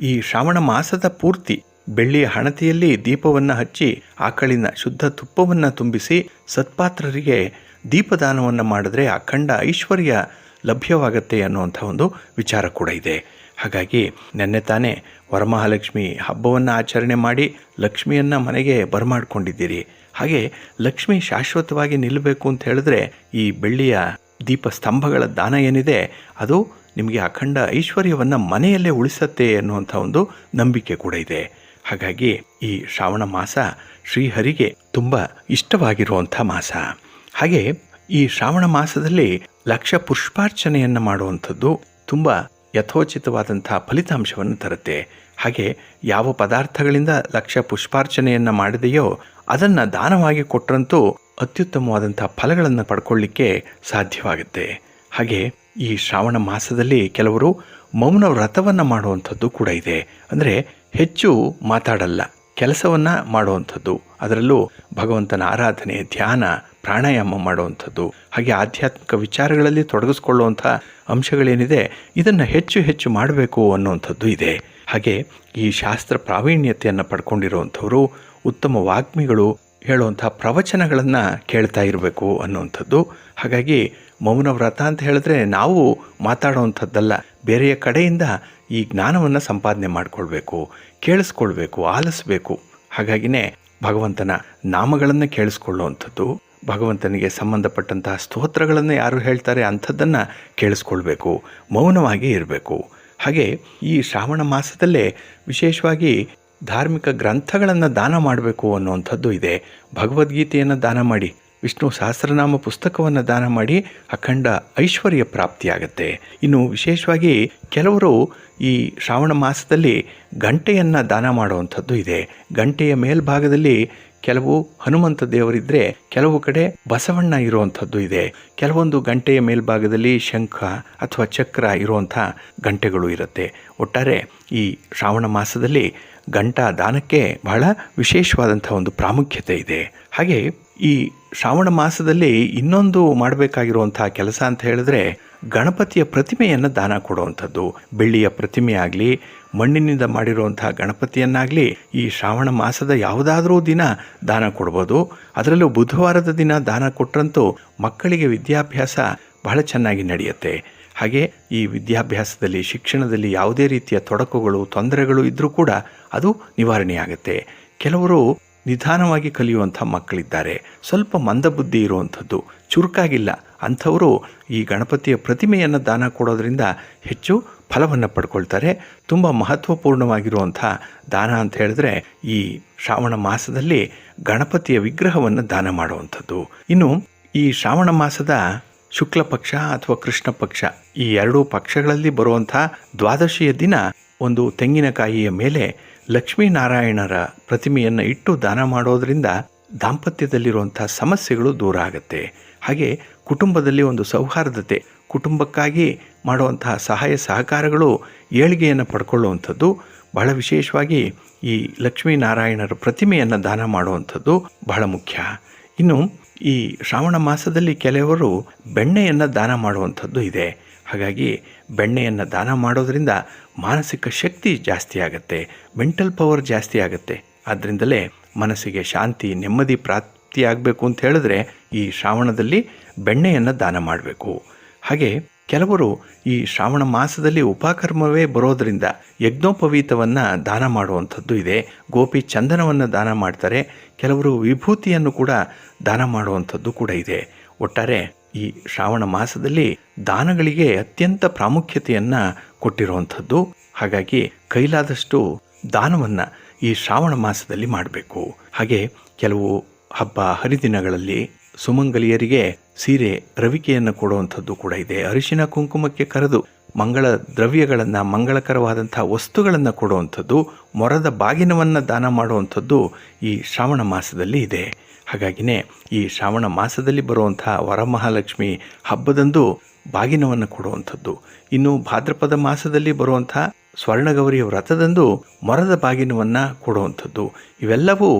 ಈ ಶ್ರಾವಣ ಮಾಸದ ಪೂರ್ತಿ ಬೆಳ್ಳಿಯ ಹಣತೆಯಲ್ಲಿ ದೀಪವನ್ನು ಹಚ್ಚಿ ಆಕಳಿನ ಶುದ್ಧ ತುಪ್ಪವನ್ನು ತುಂಬಿಸಿ ಸತ್ಪಾತ್ರರಿಗೆ ದೀಪದಾನವನ್ನು ಮಾಡಿದ್ರೆ ಅಖಂಡ ಐಶ್ವರ್ಯ ಲಭ್ಯವಾಗತ್ತೆ ಅನ್ನುವಂಥ ಒಂದು ವಿಚಾರ ಕೂಡ ಇದೆ. ಹಾಗಾಗಿ ನೆನ್ನೆ ತಾನೇ ವರಮಹಾಲಕ್ಷ್ಮಿ ಹಬ್ಬವನ್ನು ಆಚರಣೆ ಮಾಡಿ ಲಕ್ಷ್ಮಿಯನ್ನು ಮನೆಗೆ ಬರಮಾಡ್ಕೊಂಡಿದ್ದೀರಿ. ಹಾಗೆ ಲಕ್ಷ್ಮಿ ಶಾಶ್ವತವಾಗಿ ನಿಲ್ಲಬೇಕು ಅಂತ ಹೇಳಿದ್ರೆ ಈ ಬೆಳ್ಳಿಯ ದೀಪ ಸ್ತಂಭಗಳ ದಾನ ಏನಿದೆ ಅದು ನಿಮಗೆ ಅಖಂಡ ಐಶ್ವರ್ಯವನ್ನು ಮನೆಯಲ್ಲೇ ಉಳಿಸತ್ತೆ ಅನ್ನುವಂಥ ಒಂದು ನಂಬಿಕೆ ಕೂಡ ಇದೆ. ಹಾಗಾಗಿ ಈ ಶ್ರಾವಣ ಮಾಸ ಶ್ರೀಹರಿಗೆ ತುಂಬ ಇಷ್ಟವಾಗಿರುವಂಥ ಮಾಸ. ಹಾಗೆ ಈ ಶ್ರಾವಣ ಮಾಸದಲ್ಲಿ ಲಕ್ಷ ಪುಷ್ಪಾರ್ಚನೆಯನ್ನು ಮಾಡುವಂಥದ್ದು ತುಂಬ ಯಥೋಚಿತವಾದಂಥ ಫಲಿತಾಂಶವನ್ನು ತರುತ್ತೆ. ಹಾಗೆ ಯಾವ ಪದಾರ್ಥಗಳಿಂದ ಲಕ್ಷ ಪುಷ್ಪಾರ್ಚನೆಯನ್ನು ಮಾಡಿದೆಯೋ ಅದನ್ನು ದಾನವಾಗಿ ಕೊಟ್ಟರಂತೂ ಅತ್ಯುತ್ತಮವಾದಂಥ ಫಲಗಳನ್ನು ಪಡ್ಕೊಳ್ಳಿಕ್ಕೆ ಸಾಧ್ಯವಾಗುತ್ತೆ. ಹಾಗೆ ಈ ಶ್ರಾವಣ ಮಾಸದಲ್ಲಿ ಕೆಲವರು ಮೌನ ವ್ರತವನ್ನು ಮಾಡುವಂಥದ್ದು ಕೂಡ ಇದೆ. ಅಂದರೆ ಹೆಚ್ಚು ಮಾತಾಡಲ್ಲ, ಕೆಲಸವನ್ನು ಮಾಡುವಂಥದ್ದು, ಅದರಲ್ಲೂ ಭಗವಂತನ ಆರಾಧನೆ, ಧ್ಯಾನ, ಪ್ರಾಣಾಯಾಮ ಮಾಡುವಂಥದ್ದು, ಹಾಗೆ ಆಧ್ಯಾತ್ಮಿಕ ವಿಚಾರಗಳಲ್ಲಿ ತೊಡಗಿಸ್ಕೊಳ್ಳುವಂಥ ಅಂಶಗಳೇನಿದೆ ಇದನ್ನು ಹೆಚ್ಚು ಹೆಚ್ಚು ಮಾಡಬೇಕು ಅನ್ನುವಂಥದ್ದು ಇದೆ. ಹಾಗೆ ಈ ಶಾಸ್ತ್ರ ಪ್ರಾವೀಣ್ಯತೆಯನ್ನು ಪಡ್ಕೊಂಡಿರುವಂಥವರು ಉತ್ತಮ ವಾಗ್ಮಿಗಳು ಹೇಳುವಂಥ ಪ್ರವಚನಗಳನ್ನು ಕೇಳ್ತಾ ಇರಬೇಕು ಅನ್ನುವಂಥದ್ದು. ಹಾಗಾಗಿ ಮೌನ ವ್ರತ ಅಂತ ಹೇಳಿದ್ರೆ ನಾವು ಮಾತಾಡುವಂಥದ್ದಲ್ಲ, ಬೇರೆಯ ಕಡೆಯಿಂದ ಈ ಜ್ಞಾನವನ್ನು ಸಂಪಾದನೆ ಮಾಡಿಕೊಳ್ಬೇಕು, ಕೇಳಿಸ್ಕೊಳ್ಬೇಕು, ಆಲಿಸಬೇಕು. ಹಾಗಾಗಿನೇ ಭಗವಂತನ ನಾಮಗಳನ್ನು ಕೇಳಿಸ್ಕೊಳ್ಳುವಂಥದ್ದು, ಭಗವಂತನಿಗೆ ಸಂಬಂಧಪಟ್ಟಂತಹ ಸ್ತೋತ್ರಗಳನ್ನು ಯಾರು ಹೇಳ್ತಾರೆ ಅಂಥದ್ದನ್ನು ಕೇಳಿಸ್ಕೊಳ್ಬೇಕು, ಮೌನವಾಗಿ ಇರಬೇಕು. ಹಾಗೆ ಈ ಶ್ರಾವಣ ಮಾಸದಲ್ಲೇ ವಿಶೇಷವಾಗಿ ಧಾರ್ಮಿಕ ಗ್ರಂಥಗಳನ್ನು ದಾನ ಮಾಡಬೇಕು ಅನ್ನುವಂಥದ್ದು ಇದೆ. ಭಗವದ್ಗೀತೆಯನ್ನು ದಾನ ಮಾಡಿ, ವಿಷ್ಣು ಸಹಸ್ರನಾಮ ಪುಸ್ತಕವನ್ನು ದಾನ ಮಾಡಿ ಅಖಂಡ ಐಶ್ವರ್ಯ ಪ್ರಾಪ್ತಿಯಾಗತ್ತೆ. ಇನ್ನು ವಿಶೇಷವಾಗಿ ಕೆಲವರು ಈ ಶ್ರಾವಣ ಮಾಸದಲ್ಲಿ ಗಂಟೆಯನ್ನು ದಾನ ಮಾಡುವಂಥದ್ದು ಇದೆ. ಗಂಟೆಯ ಮೇಲ್ಭಾಗದಲ್ಲಿ ಕೆಲವು ಹನುಮಂತ ದೇವರಿದ್ದರೆ ಕೆಲವು ಕಡೆ ಬಸವಣ್ಣ ಇರುವಂಥದ್ದು ಇದೆ. ಕೆಲವೊಂದು ಗಂಟೆಯ ಮೇಲ್ಭಾಗದಲ್ಲಿ ಶಂಖ ಅಥವಾ ಚಕ್ರ ಇರುವಂಥ ಗಂಟೆಗಳು ಇರುತ್ತೆ. ಒಟ್ಟಾರೆ ಈ ಶ್ರಾವಣ ಮಾಸದಲ್ಲಿ ಗಂಟಾ ದಾನಕ್ಕೆ ಬಹಳ ವಿಶೇಷವಾದಂಥ ಒಂದು ಪ್ರಾಮುಖ್ಯತೆ ಇದೆ. ಹಾಗೆ ಈ ಶ್ರಾವಣ ಮಾಸದಲ್ಲಿ ಇನ್ನೊಂದು ಮಾಡಬೇಕಾಗಿರುವಂಥ ಕೆಲಸ ಅಂತ ಹೇಳಿದ್ರೆ ಗಣಪತಿಯ ಪ್ರತಿಮೆಯನ್ನು ದಾನ ಕೊಡುವಂಥದ್ದು. ಬೆಳ್ಳಿಯ ಪ್ರತಿಮೆ ಆಗಲಿ, ಮಣ್ಣಿನಿಂದ ಮಾಡಿರುವಂಥ ಗಣಪತಿಯನ್ನಾಗಲಿ ಈ ಶ್ರಾವಣ ಮಾಸದ ಯಾವುದಾದ್ರೂ ದಿನ ದಾನ ಕೊಡ್ಬೋದು. ಅದರಲ್ಲೂ ಬುಧವಾರದ ದಿನ ದಾನ ಕೊಟ್ಟರಂತೂ ಮಕ್ಕಳಿಗೆ ವಿದ್ಯಾಭ್ಯಾಸ ಬಹಳ ಚೆನ್ನಾಗಿ ನಡೆಯುತ್ತೆ. ಹಾಗೆ ಈ ವಿದ್ಯಾಭ್ಯಾಸದಲ್ಲಿ, ಶಿಕ್ಷಣದಲ್ಲಿ ಯಾವುದೇ ರೀತಿಯ ತೊಡಕುಗಳು, ತೊಂದರೆಗಳು ಇದ್ದರೂ ಕೂಡ ಅದು ನಿವಾರಣೆಯಾಗುತ್ತೆ. ಕೆಲವರು ನಿಧಾನವಾಗಿ ಕಲಿಯುವಂಥ ಮಕ್ಕಳಿದ್ದಾರೆ, ಸ್ವಲ್ಪ ಮಂದಬುದ್ಧಿ ಇರುವಂಥದ್ದು, ಚುರುಕಾಗಿಲ್ಲ, ಅಂಥವರು ಈ ಗಣಪತಿಯ ಪ್ರತಿಮೆಯನ್ನು ದಾನ ಕೊಡೋದ್ರಿಂದ ಹೆಚ್ಚು ಫಲವನ್ನು ಪಡ್ಕೊಳ್ತಾರೆ. ತುಂಬ ಮಹತ್ವಪೂರ್ಣವಾಗಿರುವಂಥ ದಾನ ಅಂತ ಹೇಳಿದ್ರೆ ಈ ಶ್ರಾವಣ ಮಾಸದಲ್ಲಿ ಗಣಪತಿಯ ವಿಗ್ರಹವನ್ನು ದಾನ ಮಾಡುವಂಥದ್ದು. ಇನ್ನು ಈ ಶ್ರಾವಣ ಮಾಸದ ಶುಕ್ಲ ಪಕ್ಷ ಅಥವಾ ಕೃಷ್ಣ ಪಕ್ಷ ಈ ಎರಡೂ ಪಕ್ಷಗಳಲ್ಲಿ ಬರುವಂಥ ದ್ವಾದಶಿಯ ದಿನ ಒಂದು ತೆಂಗಿನಕಾಯಿಯ ಮೇಲೆ ಲಕ್ಷ್ಮೀನಾರಾಯಣರ ಪ್ರತಿಮೆಯನ್ನು ಇಟ್ಟು ದಾನ ಮಾಡೋದರಿಂದ ದಾಂಪತ್ಯದಲ್ಲಿರುವಂಥ ಸಮಸ್ಯೆಗಳು ದೂರ ಆಗುತ್ತೆ. ಹಾಗೆ ಕುಟುಂಬದಲ್ಲಿ ಒಂದು ಸೌಹಾರ್ದತೆ, ಕುಟುಂಬಕ್ಕಾಗಿ ಮಾಡುವಂತಹ ಸಹಾಯ ಸಹಕಾರಗಳು ಏಳಿಗೆಯನ್ನು ಪಡ್ಕೊಳ್ಳುವಂಥದ್ದು. ಬಹಳ ವಿಶೇಷವಾಗಿ ಈ ಲಕ್ಷ್ಮೀನಾರಾಯಣರ ಪ್ರತಿಮೆಯನ್ನು ದಾನ ಮಾಡುವಂಥದ್ದು ಬಹಳ ಮುಖ್ಯ. ಇನ್ನು ಈ ಶ್ರಾವಣ ಮಾಸದಲ್ಲಿ ಕೆಲವರು ಬೆಣ್ಣೆಯನ್ನು ದಾನ ಮಾಡುವಂಥದ್ದು ಇದೆ. ಹಾಗಾಗಿ ಬೆಣ್ಣೆಯನ್ನು ದಾನ ಮಾಡೋದರಿಂದ ಮಾನಸಿಕ ಶಕ್ತಿ ಜಾಸ್ತಿ ಆಗುತ್ತೆ, ಮೆಂಟಲ್ ಪವರ್ ಜಾಸ್ತಿ ಆಗುತ್ತೆ. ಆದ್ದರಿಂದಲೇ ಮನಸ್ಸಿಗೆ ಶಾಂತಿ, ನೆಮ್ಮದಿ ಪ್ರಾಪ್ತಿಯಾಗಬೇಕು ಅಂತ ಹೇಳಿದ್ರೆ ಈ ಶ್ರಾವಣದಲ್ಲಿ ಬೆಣ್ಣೆಯನ್ನು ದಾನ ಮಾಡಬೇಕು. ಹಾಗೆ ಕೆಲವರು ಈ ಶ್ರಾವಣ ಮಾಸದಲ್ಲಿ ಉಪಕರ್ಮವೇ ಬರೋದರಿಂದ ಯಜ್ಞೋಪವೀತವನ್ನು ದಾನ ಮಾಡುವಂಥದ್ದು ಇದೆ. ಗೋಪಿ ಚಂದನವನ್ನು ದಾನ ಮಾಡ್ತಾರೆ. ಕೆಲವರು ವಿಭೂತಿಯನ್ನು ಕೂಡ ದಾನ ಮಾಡುವಂಥದ್ದು ಕೂಡ ಇದೆ. ಒಟ್ಟಾರೆ ಈ ಶ್ರಾವಣ ಮಾಸದಲ್ಲಿ ದಾನಗಳಿಗೆ ಅತ್ಯಂತ ಪ್ರಾಮುಖ್ಯತೆಯನ್ನು ಕೊಟ್ಟಿರುವಂಥದ್ದು. ಹಾಗಾಗಿ ಕೈಲಾದಷ್ಟು ದಾನವನ್ನು ಈ ಶ್ರಾವಣ ಮಾಸದಲ್ಲಿ ಮಾಡಬೇಕು. ಹಾಗೆ ಕೆಲವು ಹಬ್ಬ ಹರಿದಿನಗಳಲ್ಲಿ ಸುಮಂಗಲಿಯರಿಗೆ ಸೀರೆ ರವಿಕೆಯನ್ನು ಕೊಡುವಂಥದ್ದು ಕೂಡ ಇದೆ. ಅರಿಶಿನ ಕುಂಕುಮಕ್ಕೆ ಕರೆದು ಮಂಗಳ ದ್ರವ್ಯಗಳನ್ನು, ಮಂಗಳಕರವಾದಂಥ ವಸ್ತುಗಳನ್ನು ಕೊಡುವಂಥದ್ದು, ಮೊರದ ಬಾಗಿನವನ್ನು ದಾನ ಮಾಡುವಂಥದ್ದು ಈ ಶ್ರಾವಣ ಮಾಸದಲ್ಲಿ ಇದೆ. ಹಾಗಾಗಿನೇ ಈ ಶ್ರಾವಣ ಮಾಸದಲ್ಲಿ ಬರುವಂಥ ವರಮಹಾಲಕ್ಷ್ಮಿ ಹಬ್ಬದಂದು ಬಾಗಿನವನ್ನು ಕೊಡುವಂಥದ್ದು. ಇನ್ನು ಭಾದ್ರಪದ ಮಾಸದಲ್ಲಿ ಬರುವಂಥ ಸ್ವರ್ಣಗೌರಿ ವ್ರತದಂದು ಮರದ ಬಾಗಿನವನ್ನು ಕೊಡುವಂಥದ್ದು ಇವೆಲ್ಲವೂ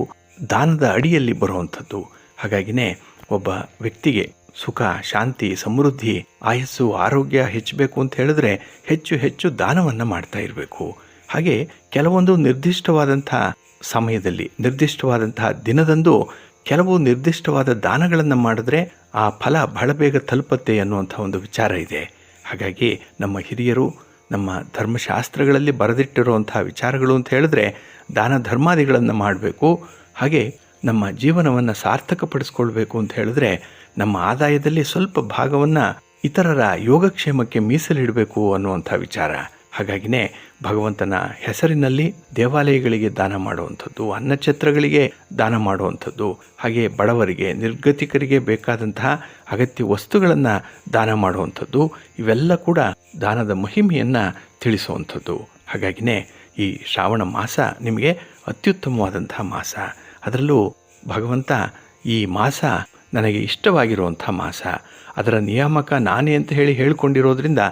ದಾನದ ಅಡಿಯಲ್ಲಿ ಬರುವಂಥದ್ದು. ಹಾಗಾಗಿನೇ ಒಬ್ಬ ವ್ಯಕ್ತಿಗೆ ಸುಖ, ಶಾಂತಿ, ಸಮೃದ್ಧಿ, ಆಯಸ್ಸು, ಆರೋಗ್ಯ ಹೆಚ್ಚಬೇಕು ಅಂತ ಹೇಳಿದ್ರೆ ಹೆಚ್ಚು ಹೆಚ್ಚು ದಾನವನ್ನು ಮಾಡ್ತಾ ಇರಬೇಕು. ಹಾಗೆ ಕೆಲವೊಂದು ನಿರ್ದಿಷ್ಟವಾದಂಥ ಸಮಯದಲ್ಲಿ, ನಿರ್ದಿಷ್ಟವಾದಂತಹ ದಿನದಂದು ಕೆಲವು ನಿರ್ದಿಷ್ಟವಾದ ದಾನಗಳನ್ನು ಮಾಡಿದ್ರೆ ಆ ಫಲ ಬಹಳ ಬೇಗ ತಲುಪತ್ತೆ ಅನ್ನುವಂಥ ಒಂದು ವಿಚಾರ ಇದೆ. ಹಾಗಾಗಿ ನಮ್ಮ ಹಿರಿಯರು ನಮ್ಮ ಧರ್ಮಶಾಸ್ತ್ರಗಳಲ್ಲಿ ಬರೆದಿಟ್ಟಿರುವಂಥ ವಿಚಾರಗಳು ಅಂತ ಹೇಳಿದ್ರೆ ದಾನ ಧರ್ಮಾದಿಗಳನ್ನು ಮಾಡಬೇಕು. ಹಾಗೆ ನಮ್ಮ ಜೀವನವನ್ನು ಸಾರ್ಥಕಪಡಿಸ್ಕೊಳ್ಬೇಕು ಅಂತ ಹೇಳಿದ್ರೆ ನಮ್ಮ ಆದಾಯದಲ್ಲಿ ಸ್ವಲ್ಪ ಭಾಗವನ್ನು ಇತರರ ಯೋಗಕ್ಷೇಮಕ್ಕೆ ಮೀಸಲಿಡಬೇಕು ಅನ್ನುವಂಥ ವಿಚಾರ. ಹಾಗಾಗಿನೇ ಭಗವಂತನ ಹೆಸರಿನಲ್ಲಿ ದೇವಾಲಯಗಳಿಗೆ ದಾನ ಮಾಡುವಂಥದ್ದು, ಅನ್ನಛತ್ರಗಳಿಗೆ ದಾನ ಮಾಡುವಂಥದ್ದು, ಹಾಗೆ ಬಡವರಿಗೆ, ನಿರ್ಗತಿಕರಿಗೆ ಬೇಕಾದಂತಹ ಅಗತ್ಯ ವಸ್ತುಗಳನ್ನು ದಾನ ಮಾಡುವಂಥದ್ದು ಇವೆಲ್ಲ ಕೂಡ ದಾನದ ಮಹಿಮೆಯನ್ನು ತಿಳಿಸುವಂಥದ್ದು. ಹಾಗಾಗಿನೇ ಈ ಶ್ರಾವಣ ಮಾಸ ನಿಮಗೆ ಅತ್ಯುತ್ತಮವಾದಂತಹ ಮಾಸ. ಅದರಲ್ಲೂ ಭಗವಂತ ಈ ಮಾಸ ನನಗೆ ಇಷ್ಟವಾಗಿರುವಂಥ ಮಾಸ, ಅದರ ನಿಯಾಮಕ ನಾನೇ ಅಂತ ಹೇಳಿಕೊಂಡಿರೋದ್ರಿಂದ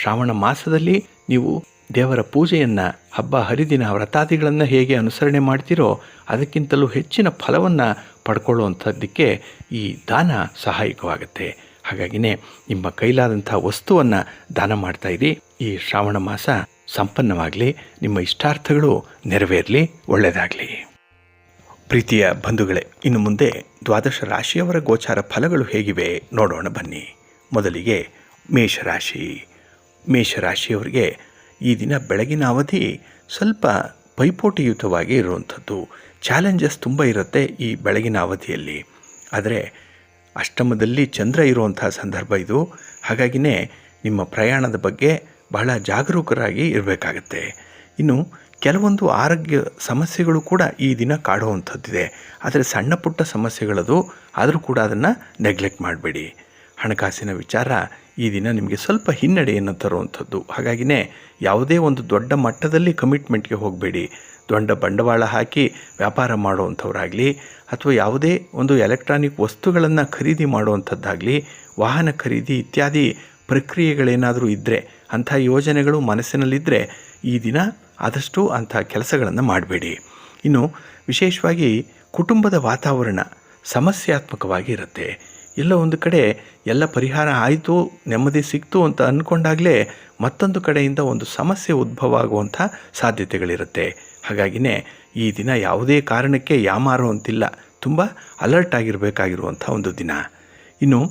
ಶ್ರಾವಣ ಮಾಸದಲ್ಲಿ ನೀವು ದೇವರ ಪೂಜೆಯನ್ನು, ಹಬ್ಬ ಹರಿದಿನ ವ್ರತಾದಿಗಳನ್ನು ಹೇಗೆ ಅನುಸರಣೆ ಮಾಡ್ತೀರೋ ಅದಕ್ಕಿಂತಲೂ ಹೆಚ್ಚಿನ ಫಲವನ್ನು ಪಡ್ಕೊಳ್ಳುವಂಥದ್ದಕ್ಕೆ ಈ ದಾನ ಸಹಾಯಕವಾಗುತ್ತೆ. ಹಾಗಾಗಿನೇ ನಿಮ್ಮ ಕೈಲಾದಂಥ ವಸ್ತುವನ್ನು ದಾನ ಮಾಡ್ತಾಯಿರಿ. ಈ ಶ್ರಾವಣ ಮಾಸ ಸಂಪನ್ನವಾಗಲಿ, ನಿಮ್ಮ ಇಷ್ಟಾರ್ಥಗಳು ನೆರವೇರಲಿ, ಒಳ್ಳೆಯದಾಗಲಿ. ಪ್ರೀತಿಯ ಬಂಧುಗಳೇ, ಇನ್ನು ಮುಂದೆ ದ್ವಾದಶ ರಾಶಿಯವರ ಗೋಚಾರ ಫಲಗಳು ಹೇಗಿವೆ ನೋಡೋಣ ಬನ್ನಿ. ಮೊದಲಿಗೆ ಮೇಷರಾಶಿ. ಮೇಷರಾಶಿಯವರಿಗೆ ಈ ದಿನ ಬೆಳಗಿನ ಅವಧಿ ಸ್ವಲ್ಪ ಪೈಪೋಟಿಯುತವಾಗಿ ಇರುವಂಥದ್ದು. ಚಾಲೆಂಜಸ್ ತುಂಬ ಇರುತ್ತೆ ಈ ಬೆಳಗಿನ ಅವಧಿಯಲ್ಲಿ. ಆದರೆ ಅಷ್ಟಮದಲ್ಲಿ ಚಂದ್ರ ಇರುವಂಥ ಸಂದರ್ಭ ಇದು. ಹಾಗಾಗಿನೇ ನಿಮ್ಮ ಪ್ರಯಾಣದ ಬಗ್ಗೆ ಬಹಳ ಜಾಗರೂಕರಾಗಿ ಇರಬೇಕಾಗತ್ತೆ. ಇನ್ನು ಕೆಲವೊಂದು ಆರೋಗ್ಯ ಸಮಸ್ಯೆಗಳು ಕೂಡ ಈ ದಿನ ಕಾಡುವಂಥದ್ದಿದೆ. ಆದರೆ ಸಣ್ಣ ಪುಟ್ಟ ಸಮಸ್ಯೆಗಳದು, ಆದರೂ ಕೂಡ ಅದನ್ನು ನೆಗ್ಲೆಕ್ಟ್ ಮಾಡಬೇಡಿ. ಹಣಕಾಸಿನ ವಿಚಾರ ಈ ದಿನ ನಿಮಗೆ ಸ್ವಲ್ಪ ಹಿನ್ನಡೆಯನ್ನು ತರುವಂಥದ್ದು. ಹಾಗಾಗಿನೇ ಯಾವುದೇ ಒಂದು ದೊಡ್ಡ ಮಟ್ಟದಲ್ಲಿ ಕಮಿಟ್ಮೆಂಟ್ಗೆ ಹೋಗಬೇಡಿ. ದೊಡ್ಡ ಬಂಡವಾಳ ಹಾಕಿ ವ್ಯಾಪಾರ ಮಾಡುವಂಥವ್ರಾಗಲಿ ಅಥವಾ ಯಾವುದೇ ಒಂದು ಎಲೆಕ್ಟ್ರಾನಿಕ್ ವಸ್ತುಗಳನ್ನು ಖರೀದಿ ಮಾಡುವಂಥದ್ದಾಗಲಿ, ವಾಹನ ಖರೀದಿ ಇತ್ಯಾದಿ ಪ್ರಕ್ರಿಯೆಗಳೇನಾದರೂ ಇದ್ದರೆ, ಅಂಥ ಯೋಜನೆಗಳು ಮನಸ್ಸಿನಲ್ಲಿದ್ದರೆ ಈ ದಿನ ಆದಷ್ಟು ಅಂಥ ಕೆಲಸಗಳನ್ನು ಮಾಡಬೇಡಿ. ಇನ್ನು ವಿಶೇಷವಾಗಿ ಕುಟುಂಬದ ವಾತಾವರಣ ಸಮಸ್ಯಾತ್ಮಕವಾಗಿ ಇರುತ್ತೆ. ಎಲ್ಲ ಒಂದು ಕಡೆ ಎಲ್ಲ ಪರಿಹಾರ ಆಯಿತು, ನೆಮ್ಮದಿ ಸಿಕ್ತು ಅಂತ ಅಂದ್ಕೊಂಡಾಗಲೇ ಮತ್ತೊಂದು ಕಡೆಯಿಂದ ಒಂದು ಸಮಸ್ಯೆ ಉದ್ಭವ ಆಗುವಂಥ ಸಾಧ್ಯತೆಗಳಿರುತ್ತೆ. ಹಾಗಾಗಿನೇ ಈ ದಿನ ಯಾವುದೇ ಕಾರಣಕ್ಕೆ ಯಾಮಾರುವಂತಿಲ್ಲ, ತುಂಬ ಅಲರ್ಟ್ ಆಗಿರಬೇಕಾಗಿರುವಂಥ ಒಂದು ದಿನ. ಇನ್ನು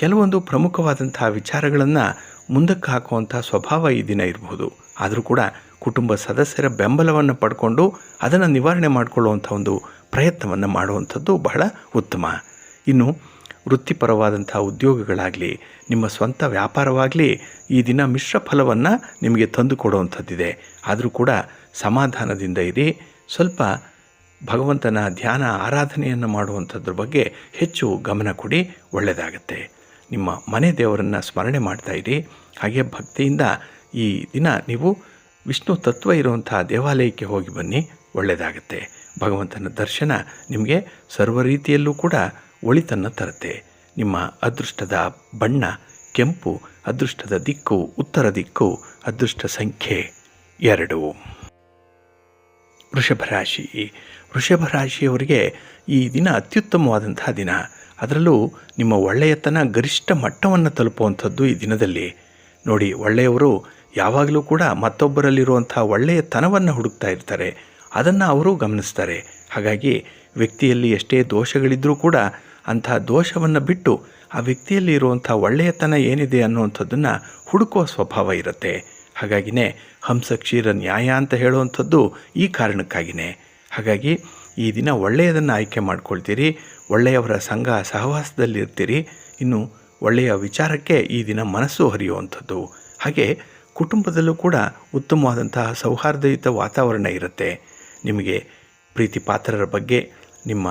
ಕೆಲವೊಂದು ಪ್ರಮುಖವಾದಂಥ ವಿಚಾರಗಳನ್ನು ಮುಂದಕ್ಕೆ ಹಾಕುವಂಥ ಸ್ವಭಾವ ಈ ದಿನ ಇರಬಹುದು. ಆದರೂ ಕೂಡ ಕುಟುಂಬ ಸದಸ್ಯರ ಬೆಂಬಲವನ್ನು ಪಡ್ಕೊಂಡು ಅದನ್ನು ನಿವಾರಣೆ ಮಾಡಿಕೊಳ್ಳುವಂಥ ಒಂದು ಪ್ರಯತ್ನವನ್ನು ಮಾಡುವಂಥದ್ದು ಬಹಳ ಉತ್ತಮ. ಇನ್ನು ವೃತ್ತಿಪರವಾದಂಥ ಉದ್ಯೋಗಗಳಾಗಲಿ, ನಿಮ್ಮ ಸ್ವಂತ ವ್ಯಾಪಾರವಾಗಲಿ ಈ ದಿನ ಮಿಶ್ರ ಫಲವನ್ನು ನಿಮಗೆ ತಂದು ಕೊಡುವಂಥದ್ದಿದೆ. ಆದರೂ ಕೂಡ ಸಮಾಧಾನದಿಂದ ಇರಿ. ಸ್ವಲ್ಪ ಭಗವಂತನ ಧ್ಯಾನ ಆರಾಧನೆಯನ್ನು ಮಾಡುವಂಥದ್ರ ಬಗ್ಗೆ ಹೆಚ್ಚು ಗಮನ ಕೊಡಿ, ಒಳ್ಳೆಯದಾಗತ್ತೆ. ನಿಮ್ಮ ಮನೆ ದೇವರನ್ನು ಸ್ಮರಣೆ ಮಾಡ್ತಾಯಿರಿ. ಹಾಗೆ ಭಕ್ತಿಯಿಂದ ಈ ದಿನ ನೀವು ವಿಷ್ಣು ತತ್ವ ಇರುವಂಥ ದೇವಾಲಯಕ್ಕೆ ಹೋಗಿ ಬನ್ನಿ, ಒಳ್ಳೆಯದಾಗತ್ತೆ. ಭಗವಂತನ ದರ್ಶನ ನಿಮಗೆ ಸರ್ವ ರೀತಿಯಲ್ಲೂ ಕೂಡ ಒಳಿತನ್ನು ತರುತ್ತೆ. ನಿಮ್ಮ ಅದೃಷ್ಟದ ಬಣ್ಣ ಕೆಂಪು, ಅದೃಷ್ಟದ ದಿಕ್ಕು ಉತ್ತರ ದಿಕ್ಕು, ಅದೃಷ್ಟ ಸಂಖ್ಯೆ 2. ವೃಷಭರಾಶಿ. ವೃಷಭರಾಶಿಯವರಿಗೆ ಈ ದಿನ ಅತ್ಯುತ್ತಮವಾದಂತಹ ದಿನ. ಅದರಲ್ಲೂ ನಿಮ್ಮ ಒಳ್ಳೆಯತನ ಗರಿಷ್ಠ ಮಟ್ಟವನ್ನು ತಲುಪುವಂಥದ್ದು ಈ ದಿನದಲ್ಲಿ. ನೋಡಿ, ಒಳ್ಳೆಯವರು ಯಾವಾಗಲೂ ಕೂಡ ಮತ್ತೊಬ್ಬರಲ್ಲಿರುವಂಥ ಒಳ್ಳೆಯತನವನ್ನು ಹುಡುಕ್ತಾ ಇರ್ತಾರೆ, ಅದನ್ನು ಅವರು ಗಮನಿಸ್ತಾರೆ. ಹಾಗಾಗಿ ವ್ಯಕ್ತಿಯಲ್ಲಿ ಎಷ್ಟೇ ದೋಷಗಳಿದ್ದರೂ ಕೂಡ ಅಂಥ ದೋಷವನ್ನು ಬಿಟ್ಟು ಆ ವ್ಯಕ್ತಿಯಲ್ಲಿ ಇರುವಂಥ ಒಳ್ಳೆಯತನ ಏನಿದೆ ಅನ್ನುವಂಥದ್ದನ್ನು ಹುಡುಕುವ ಸ್ವಭಾವ ಇರುತ್ತೆ. ಹಾಗಾಗಿನೇ ಹಂಸ ಕ್ಷೀರ ನ್ಯಾಯ ಅಂತ ಹೇಳುವಂಥದ್ದು ಈ ಕಾರಣಕ್ಕಾಗಿಯೇ. ಹಾಗಾಗಿ ಈ ದಿನ ಒಳ್ಳೆಯದನ್ನು ಆಯ್ಕೆ ಮಾಡ್ಕೊಳ್ತೀರಿ, ಒಳ್ಳೆಯವರ ಸಂಘ ಸಹವಾಸದಲ್ಲಿರ್ತೀರಿ. ಇನ್ನು ಒಳ್ಳೆಯ ವಿಚಾರಕ್ಕೆ ಈ ದಿನ ಮನಸ್ಸು ಹರಿಯುವಂಥದ್ದು. ಹಾಗೆ ಕುಟುಂಬದಲ್ಲೂ ಕೂಡ ಉತ್ತಮವಾದಂತಹ ಸೌಹಾರ್ದಯುತ ವಾತಾವರಣ ಇರುತ್ತೆ. ನಿಮಗೆ ಪ್ರೀತಿ ಪಾತ್ರರ ಬಗ್ಗೆ, ನಿಮ್ಮ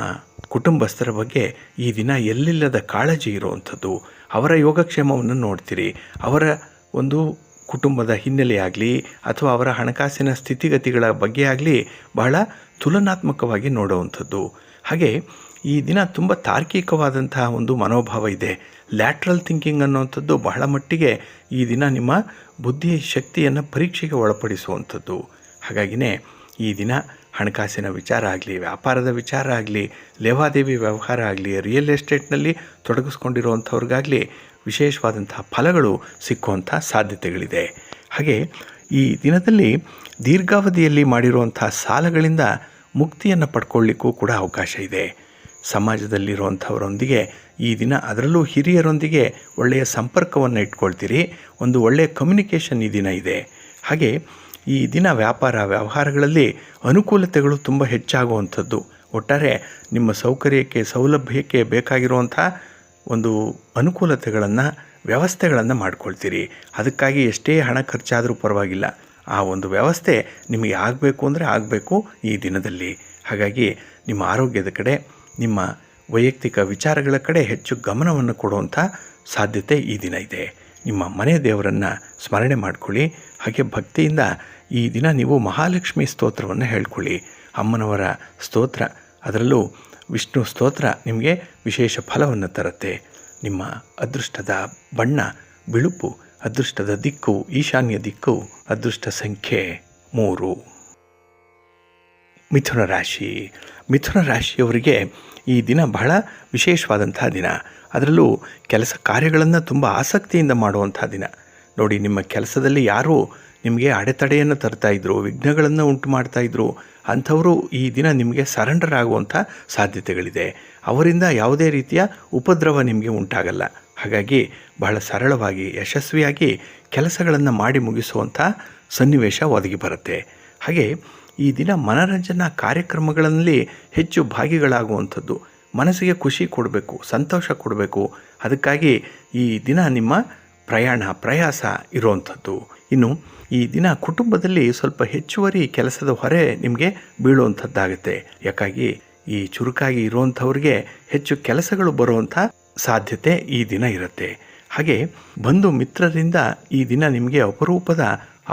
ಕುಟುಂಬಸ್ಥರ ಬಗ್ಗೆ ಈ ದಿನ ಎಲ್ಲಿಲ್ಲದ ಕಾಳಜಿ ಇರುವಂಥದ್ದು. ಅವರ ಯೋಗಕ್ಷೇಮವನ್ನು ನೋಡ್ತೀರಿ. ಅವರ ಒಂದು ಕುಟುಂಬದ ಹಿನ್ನೆಲೆಯಾಗಲಿ ಅಥವಾ ಅವರ ಹಣಕಾಸಿನ ಸ್ಥಿತಿಗತಿಗಳ ಬಗ್ಗೆ ಆಗಲಿ ಬಹಳ ತುಲನಾತ್ಮಕವಾಗಿ ನೋಡುವಂಥದ್ದು. ಹಾಗೆ ಈ ದಿನ ತುಂಬ ತಾರ್ಕಿಕವಾದಂತಹ ಒಂದು ಮನೋಭಾವ ಇದೆ. ಲ್ಯಾಟ್ರಲ್ ಥಿಂಕಿಂಗ್ ಅನ್ನುವಂಥದ್ದು ಬಹಳ ಮಟ್ಟಿಗೆ ಈ ದಿನ ನಿಮ್ಮ ಬುದ್ಧಿ ಶಕ್ತಿಯನ್ನು ಪರೀಕ್ಷೆಗೆ ಒಳಪಡಿಸುವಂಥದ್ದು. ಹಾಗಾಗಿನೇ ಈ ದಿನ ಹಣಕಾಸಿನ ವಿಚಾರ ಆಗಲಿ, ವ್ಯಾಪಾರದ ವಿಚಾರ ಆಗಲಿ, ಲೇವಾದೇವಿ ವ್ಯವಹಾರ ಆಗಲಿ, ರಿಯಲ್ ಎಸ್ಟೇಟ್ನಲ್ಲಿ ತೊಡಗಿಸ್ಕೊಂಡಿರುವಂಥವ್ರಿಗಾಗಲಿ ವಿಶೇಷವಾದಂತಹ ಫಲಗಳು ಸಿಕ್ಕುವಂಥ ಸಾಧ್ಯತೆಗಳಿದೆ. ಹಾಗೆ ಈ ದಿನದಲ್ಲಿ ದೀರ್ಘಾವಧಿಯಲ್ಲಿ ಮಾಡಿರುವಂಥ ಸಾಲಗಳಿಂದ ಮುಕ್ತಿಯನ್ನು ಪಡ್ಕೊಳ್ಳಿಕ್ಕೂ ಕೂಡ ಅವಕಾಶ ಇದೆ. ಸಮಾಜದಲ್ಲಿರುವಂಥವರೊಂದಿಗೆ ಈ ದಿನ, ಅದರಲ್ಲೂ ಹಿರಿಯರೊಂದಿಗೆ ಒಳ್ಳೆಯ ಸಂಪರ್ಕವನ್ನು ಇಟ್ಕೊಳ್ತೀರಿ. ಒಂದು ಒಳ್ಳೆಯ ಕಮ್ಯುನಿಕೇಷನ್ ಈ ದಿನ ಇದೆ. ಹಾಗೆ ಈ ದಿನ ವ್ಯಾಪಾರ ವ್ಯವಹಾರಗಳಲ್ಲಿ ಅನುಕೂಲತೆಗಳು ತುಂಬ ಹೆಚ್ಚಾಗುವಂಥದ್ದು. ಒಟ್ಟಾರೆ ನಿಮ್ಮ ಸೌಕರ್ಯಕ್ಕೆ, ಸೌಲಭ್ಯಕ್ಕೆ ಬೇಕಾಗಿರುವಂಥ ಒಂದು ಅನುಕೂಲತೆಗಳನ್ನು, ವ್ಯವಸ್ಥೆಗಳನ್ನು ಮಾಡ್ಕೊಳ್ತೀರಿ. ಅದಕ್ಕಾಗಿ ಎಷ್ಟೇ ಹಣ ಖರ್ಚಾದರೂ ಪರವಾಗಿಲ್ಲ, ಆ ಒಂದು ವ್ಯವಸ್ಥೆ ನಿಮಗೆ ಆಗಬೇಕು ಅಂದರೆ ಆಗಬೇಕು ಈ ದಿನದಲ್ಲಿ. ಹಾಗಾಗಿ ನಿಮ್ಮ ಆರೋಗ್ಯದ ಕಡೆ, ನಿಮ್ಮ ವೈಯಕ್ತಿಕ ವಿಚಾರಗಳ ಕಡೆ ಹೆಚ್ಚು ಗಮನವನ್ನು ಕೊಡುವಂಥ ಸಾಧ್ಯತೆ ಈ ದಿನ ಇದೆ. ನಿಮ್ಮ ಮನೆ ದೇವರನ್ನು ಸ್ಮರಣೆ ಮಾಡಿಕೊಳ್ಳಿ. ಹಾಗೆ ಭಕ್ತಿಯಿಂದ ಈ ದಿನ ನೀವು ಮಹಾಲಕ್ಷ್ಮಿ ಸ್ತೋತ್ರವನ್ನು ಹೇಳ್ಕೊಳ್ಳಿ. ಅಮ್ಮನವರ ಸ್ತೋತ್ರ, ಅದರಲ್ಲೂ ವಿಷ್ಣು ಸ್ತೋತ್ರ ನಿಮಗೆ ವಿಶೇಷ ಫಲವನ್ನು ತರುತ್ತೆ. ನಿಮ್ಮ ಅದೃಷ್ಟದ ಬಣ್ಣ ಬಿಳುಪು, ಅದೃಷ್ಟದ ದಿಕ್ಕು ಈಶಾನ್ಯ ದಿಕ್ಕು, ಅದೃಷ್ಟ ಸಂಖ್ಯೆ 3. ಮಿಥುನ ರಾಶಿ. ಮಿಥುನ ರಾಶಿಯವರಿಗೆ ಈ ದಿನ ಬಹಳ ವಿಶೇಷವಾದಂಥ ದಿನ. ಅದರಲ್ಲೂ ಕೆಲಸ ಕಾರ್ಯಗಳನ್ನು ತುಂಬ ಆಸಕ್ತಿಯಿಂದ ಮಾಡುವಂಥ ದಿನ. ನೋಡಿ, ನಿಮ್ಮ ಕೆಲಸದಲ್ಲಿ ಯಾರು ನಿಮಗೆ ಅಡೆತಡೆಯನ್ನು ತರ್ತಾಯಿದ್ರು, ವಿಘ್ನಗಳನ್ನು ಉಂಟು ಮಾಡ್ತಾಯಿದ್ರು, ಅಂಥವರು ಈ ದಿನ ನಿಮಗೆ ಸರೆಂಡರ್ ಆಗುವಂಥ ಸಾಧ್ಯತೆಗಳಿದೆ. ಅವರಿಂದ ಯಾವುದೇ ರೀತಿಯ ಉಪದ್ರವ ನಿಮಗೆ ಉಂಟಾಗಲ್ಲ. ಹಾಗಾಗಿ ಬಹಳ ಸರಳವಾಗಿ, ಯಶಸ್ವಿಯಾಗಿ ಕೆಲಸಗಳನ್ನು ಮಾಡಿ ಮುಗಿಸುವಂಥ ಸನ್ನಿವೇಶ ಒದಗಿ ಬರುತ್ತೆ. ಹಾಗೆ ಈ ದಿನ ಮನರಂಜನಾ ಕಾರ್ಯಕ್ರಮಗಳಲ್ಲಿ ಹೆಚ್ಚು ಭಾಗಿಗಳಾಗುವಂಥದ್ದು. ಮನಸ್ಸಿಗೆ ಖುಷಿ ಕೊಡಬೇಕು, ಸಂತೋಷ ಕೊಡಬೇಕು. ಅದಕ್ಕಾಗಿ ಈ ದಿನ ನಿಮ್ಮ ಪ್ರಯಾಸ ಇರುವಂಥದ್ದು. ಇನ್ನು ಈ ದಿನ ಕುಟುಂಬದಲ್ಲಿ ಸ್ವಲ್ಪ ಹೆಚ್ಚುವರಿ ಕೆಲಸದ ಹೊರೆ ನಿಮಗೆ ಬೀಳುವಂಥದ್ದಾಗುತ್ತೆ. ಯಾಕಾಗಿ ಈ ಚುರುಕಾಗಿ ಇರುವಂಥವ್ರಿಗೆ ಹೆಚ್ಚು ಕೆಲಸಗಳು ಬರುವಂಥ ಸಾಧ್ಯತೆ ಈ ದಿನ ಇರುತ್ತೆ. ಹಾಗೆ ಬಂಧು ಮಿತ್ರರಿಂದ ಈ ದಿನ ನಿಮಗೆ ಅಪರೂಪದ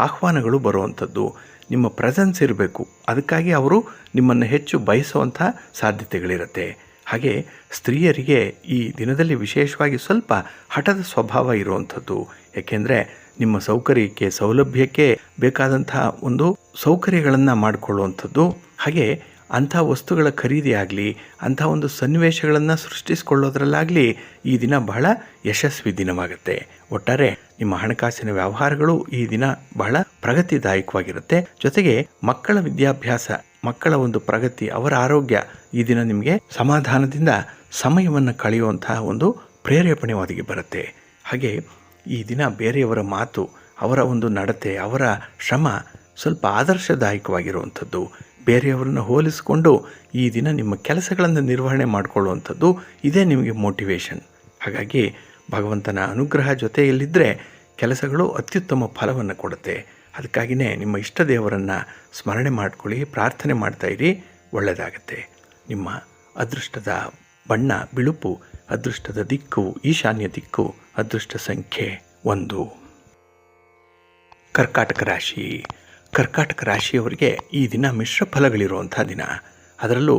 ಆಹ್ವಾನಗಳು ಬರುವಂಥದ್ದು. ನಿಮ್ಮ ಪ್ರೆಸೆನ್ಸ್ ಇರಬೇಕು, ಅದಕ್ಕಾಗಿ ಅವರು ನಿಮ್ಮನ್ನು ಹೆಚ್ಚು ಬಯಸುವಂಥ ಸಾಧ್ಯತೆಗಳಿರುತ್ತೆ. ಹಾಗೆ ಸ್ತ್ರೀಯರಿಗೆ ಈ ದಿನದಲ್ಲಿ ವಿಶೇಷವಾಗಿ ಸ್ವಲ್ಪ ಹಠದ ಸ್ವಭಾವ ಇರುವಂಥದ್ದು. ಏಕೆಂದರೆ ನಿಮ್ಮ ಸೌಕರ್ಯಕ್ಕೆ, ಸೌಲಭ್ಯಕ್ಕೆ ಬೇಕಾದಂತಹ ಒಂದು ಸೌಕರ್ಯಗಳನ್ನು ಮಾಡಿಕೊಳ್ಳುವಂಥದ್ದು. ಹಾಗೆ ಅಂಥ ವಸ್ತುಗಳ ಖರೀದಿ ಆಗಲಿ, ಅಂಥ ಒಂದು ಸನ್ನಿವೇಶಗಳನ್ನು ಸೃಷ್ಟಿಸಿಕೊಳ್ಳೋದ್ರಲ್ಲಾಗಲಿ ಈ ದಿನ ಬಹಳ ಯಶಸ್ವಿ ದಿನವಾಗುತ್ತೆ. ಒಟ್ಟಾರೆ ನಿಮ್ಮ ಹಣಕಾಸಿನ ವ್ಯವಹಾರಗಳು ಈ ದಿನ ಬಹಳ ಪ್ರಗತಿದಾಯಕವಾಗಿರುತ್ತೆ. ಜೊತೆಗೆ ಮಕ್ಕಳ ವಿದ್ಯಾಭ್ಯಾಸ, ಮಕ್ಕಳ ಒಂದು ಪ್ರಗತಿ, ಅವರ ಆರೋಗ್ಯ ಈ ದಿನ ನಿಮಗೆ ಸಮಾಧಾನದಿಂದ ಸಮಯವನ್ನು ಕಳೆಯುವಂತಹ ಒಂದು ಪ್ರೇರೇಪಣೆ ಒದಗಿ ಬರುತ್ತೆ. ಹಾಗೆ ಈ ದಿನ ಬೇರೆಯವರ ಮಾತು, ಅವರ ಒಂದು ನಡತೆ, ಅವರ ಶ್ರಮ ಸ್ವಲ್ಪ ಆದರ್ಶದಾಯಕವಾಗಿರುವಂಥದ್ದು. ಬೇರೆಯವರನ್ನು ಹೋಲಿಸಿಕೊಂಡು ಈ ದಿನ ನಿಮ್ಮ ಕೆಲಸಗಳನ್ನು ನಿರ್ವಹಣೆ ಮಾಡಿಕೊಳ್ಳುವಂಥದ್ದು, ಇದೇ ನಿಮಗೆ ಮೋಟಿವೇಶನ್. ಹಾಗಾಗಿ ಭಗವಂತನ ಅನುಗ್ರಹ ಜೊತೆಯಲ್ಲಿದ್ದರೆ ಕೆಲಸಗಳು ಅತ್ಯುತ್ತಮ ಫಲವನ್ನು ಕೊಡುತ್ತೆ. ಅದಕ್ಕಾಗಿಯೇ ನಿಮ್ಮ ಇಷ್ಟ ದೇವರನ್ನು ಸ್ಮರಣೆ ಮಾಡ್ಕೊಳ್ಳಿ, ಪ್ರಾರ್ಥನೆ ಮಾಡ್ತಾಯಿರಿ, ಒಳ್ಳೆಯದಾಗತ್ತೆ. ನಿಮ್ಮ ಅದೃಷ್ಟದ ಬಣ್ಣ ಬಿಳುಪು, ಅದೃಷ್ಟದ ದಿಕ್ಕು ಈಶಾನ್ಯ ದಿಕ್ಕು, ಅದೃಷ್ಟ ಸಂಖ್ಯೆ 1. ಕರ್ಕಾಟಕ ರಾಶಿ. ಕರ್ಕಾಟಕ ರಾಶಿಯವರಿಗೆ ಈ ದಿನ ಮಿಶ್ರ ಫಲಗಳಿರುವಂಥ ದಿನ. ಅದರಲ್ಲೂ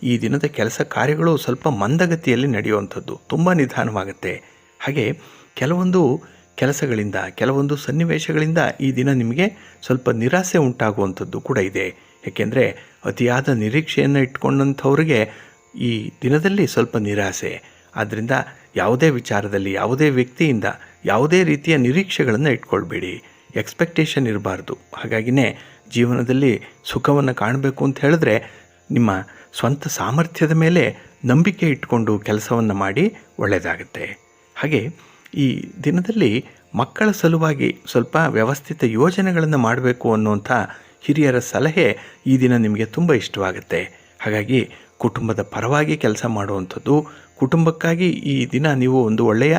ಈ ದಿನದ ಕೆಲಸ ಕಾರ್ಯಗಳು ಸ್ವಲ್ಪ ಮಂದಗತಿಯಲ್ಲಿ ನಡೆಯುವಂಥದ್ದು, ತುಂಬ ನಿಧಾನವಾಗುತ್ತೆ. ಹಾಗೆ ಕೆಲವೊಂದು ಕೆಲಸಗಳಿಂದ, ಕೆಲವೊಂದು ಸನ್ನಿವೇಶಗಳಿಂದ ಈ ದಿನ ನಿಮಗೆ ಸ್ವಲ್ಪ ನಿರಾಸೆ ಉಂಟಾಗುವಂಥದ್ದು ಕೂಡ ಇದೆ. ಏಕೆಂದರೆ ಅತಿಯಾದ ನಿರೀಕ್ಷೆಯನ್ನು ಇಟ್ಕೊಂಡಂಥವ್ರಿಗೆ ಈ ದಿನದಲ್ಲಿ ಸ್ವಲ್ಪ ನಿರಾಸೆ. ಆದ್ದರಿಂದ ಯಾವುದೇ ವಿಚಾರದಲ್ಲಿ, ಯಾವುದೇ ವ್ಯಕ್ತಿಯಿಂದ ಯಾವುದೇ ರೀತಿಯ ನಿರೀಕ್ಷೆಗಳನ್ನು ಇಟ್ಕೊಳ್ಬೇಡಿ. ಎಕ್ಸ್ಪೆಕ್ಟೇಷನ್ ಇರಬಾರ್ದು. ಹಾಗಾಗಿನೇ ಜೀವನದಲ್ಲಿ ಸುಖವನ್ನು ಕಾಣಬೇಕು ಅಂತ ಹೇಳಿದ್ರೆ ನಿಮ್ಮ ಸ್ವಂತ ಸಾಮರ್ಥ್ಯದ ಮೇಲೆ ನಂಬಿಕೆ ಇಟ್ಕೊಂಡು ಕೆಲಸವನ್ನು ಮಾಡಿ ಒಳ್ಳೆಯದಾಗುತ್ತೆ. ಹಾಗೆ ಈ ದಿನದಲ್ಲಿ ಮಕ್ಕಳ ಸಲುವಾಗಿ ಸ್ವಲ್ಪ ವ್ಯವಸ್ಥಿತ ಯೋಜನೆಗಳನ್ನು ಮಾಡಬೇಕು ಅನ್ನುವಂಥ ಹಿರಿಯರ ಸಲಹೆ ಈ ದಿನ ನಿಮಗೆ ತುಂಬ ಇಷ್ಟವಾಗುತ್ತೆ. ಹಾಗಾಗಿ ಕುಟುಂಬದ ಪರವಾಗಿ ಕೆಲಸ ಮಾಡುವಂಥದ್ದು, ಕುಟುಂಬಕ್ಕಾಗಿ ಈ ದಿನ ನೀವು ಒಂದು ಒಳ್ಳೆಯ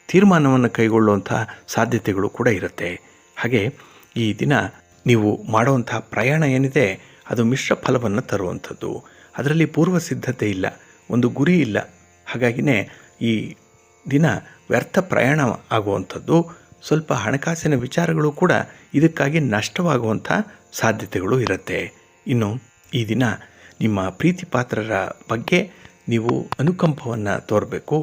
ತೀರ್ಮಾನವನ್ನು ಕೈಗೊಳ್ಳುವಂಥ ಸಾಧ್ಯತೆಗಳು ಕೂಡ ಇರುತ್ತೆ. ಹಾಗೆ ಈ ದಿನ ನೀವು ಮಾಡುವಂಥ ಪ್ರಯಾಣ ಏನಿದೆ ಅದು ಮಿಶ್ರ ಫಲವನ್ನು ತರುವಂಥದ್ದು. ಅದರಲ್ಲಿ ಪೂರ್ವ ಸಿದ್ಧತೆ ಇಲ್ಲ, ಒಂದು ಗುರಿ ಇಲ್ಲ. ಹಾಗಾಗಿನೇ ಈ ದಿನ ವ್ಯರ್ಥ ಪ್ರಯಾಣ ಆಗುವಂಥದ್ದು. ಸ್ವಲ್ಪ ಹಣಕಾಸಿನ ವಿಚಾರಗಳು ಕೂಡ ಇದಕ್ಕಾಗಿ ನಷ್ಟವಾಗುವಂಥ ಸಾಧ್ಯತೆಗಳು ಇರುತ್ತೆ. ಇನ್ನು ಈ ದಿನ ನಿಮ್ಮ ಪ್ರೀತಿ ಪಾತ್ರರ ಬಗ್ಗೆ ನೀವು ಅನುಕಂಪವನ್ನು ತೋರಬೇಕು,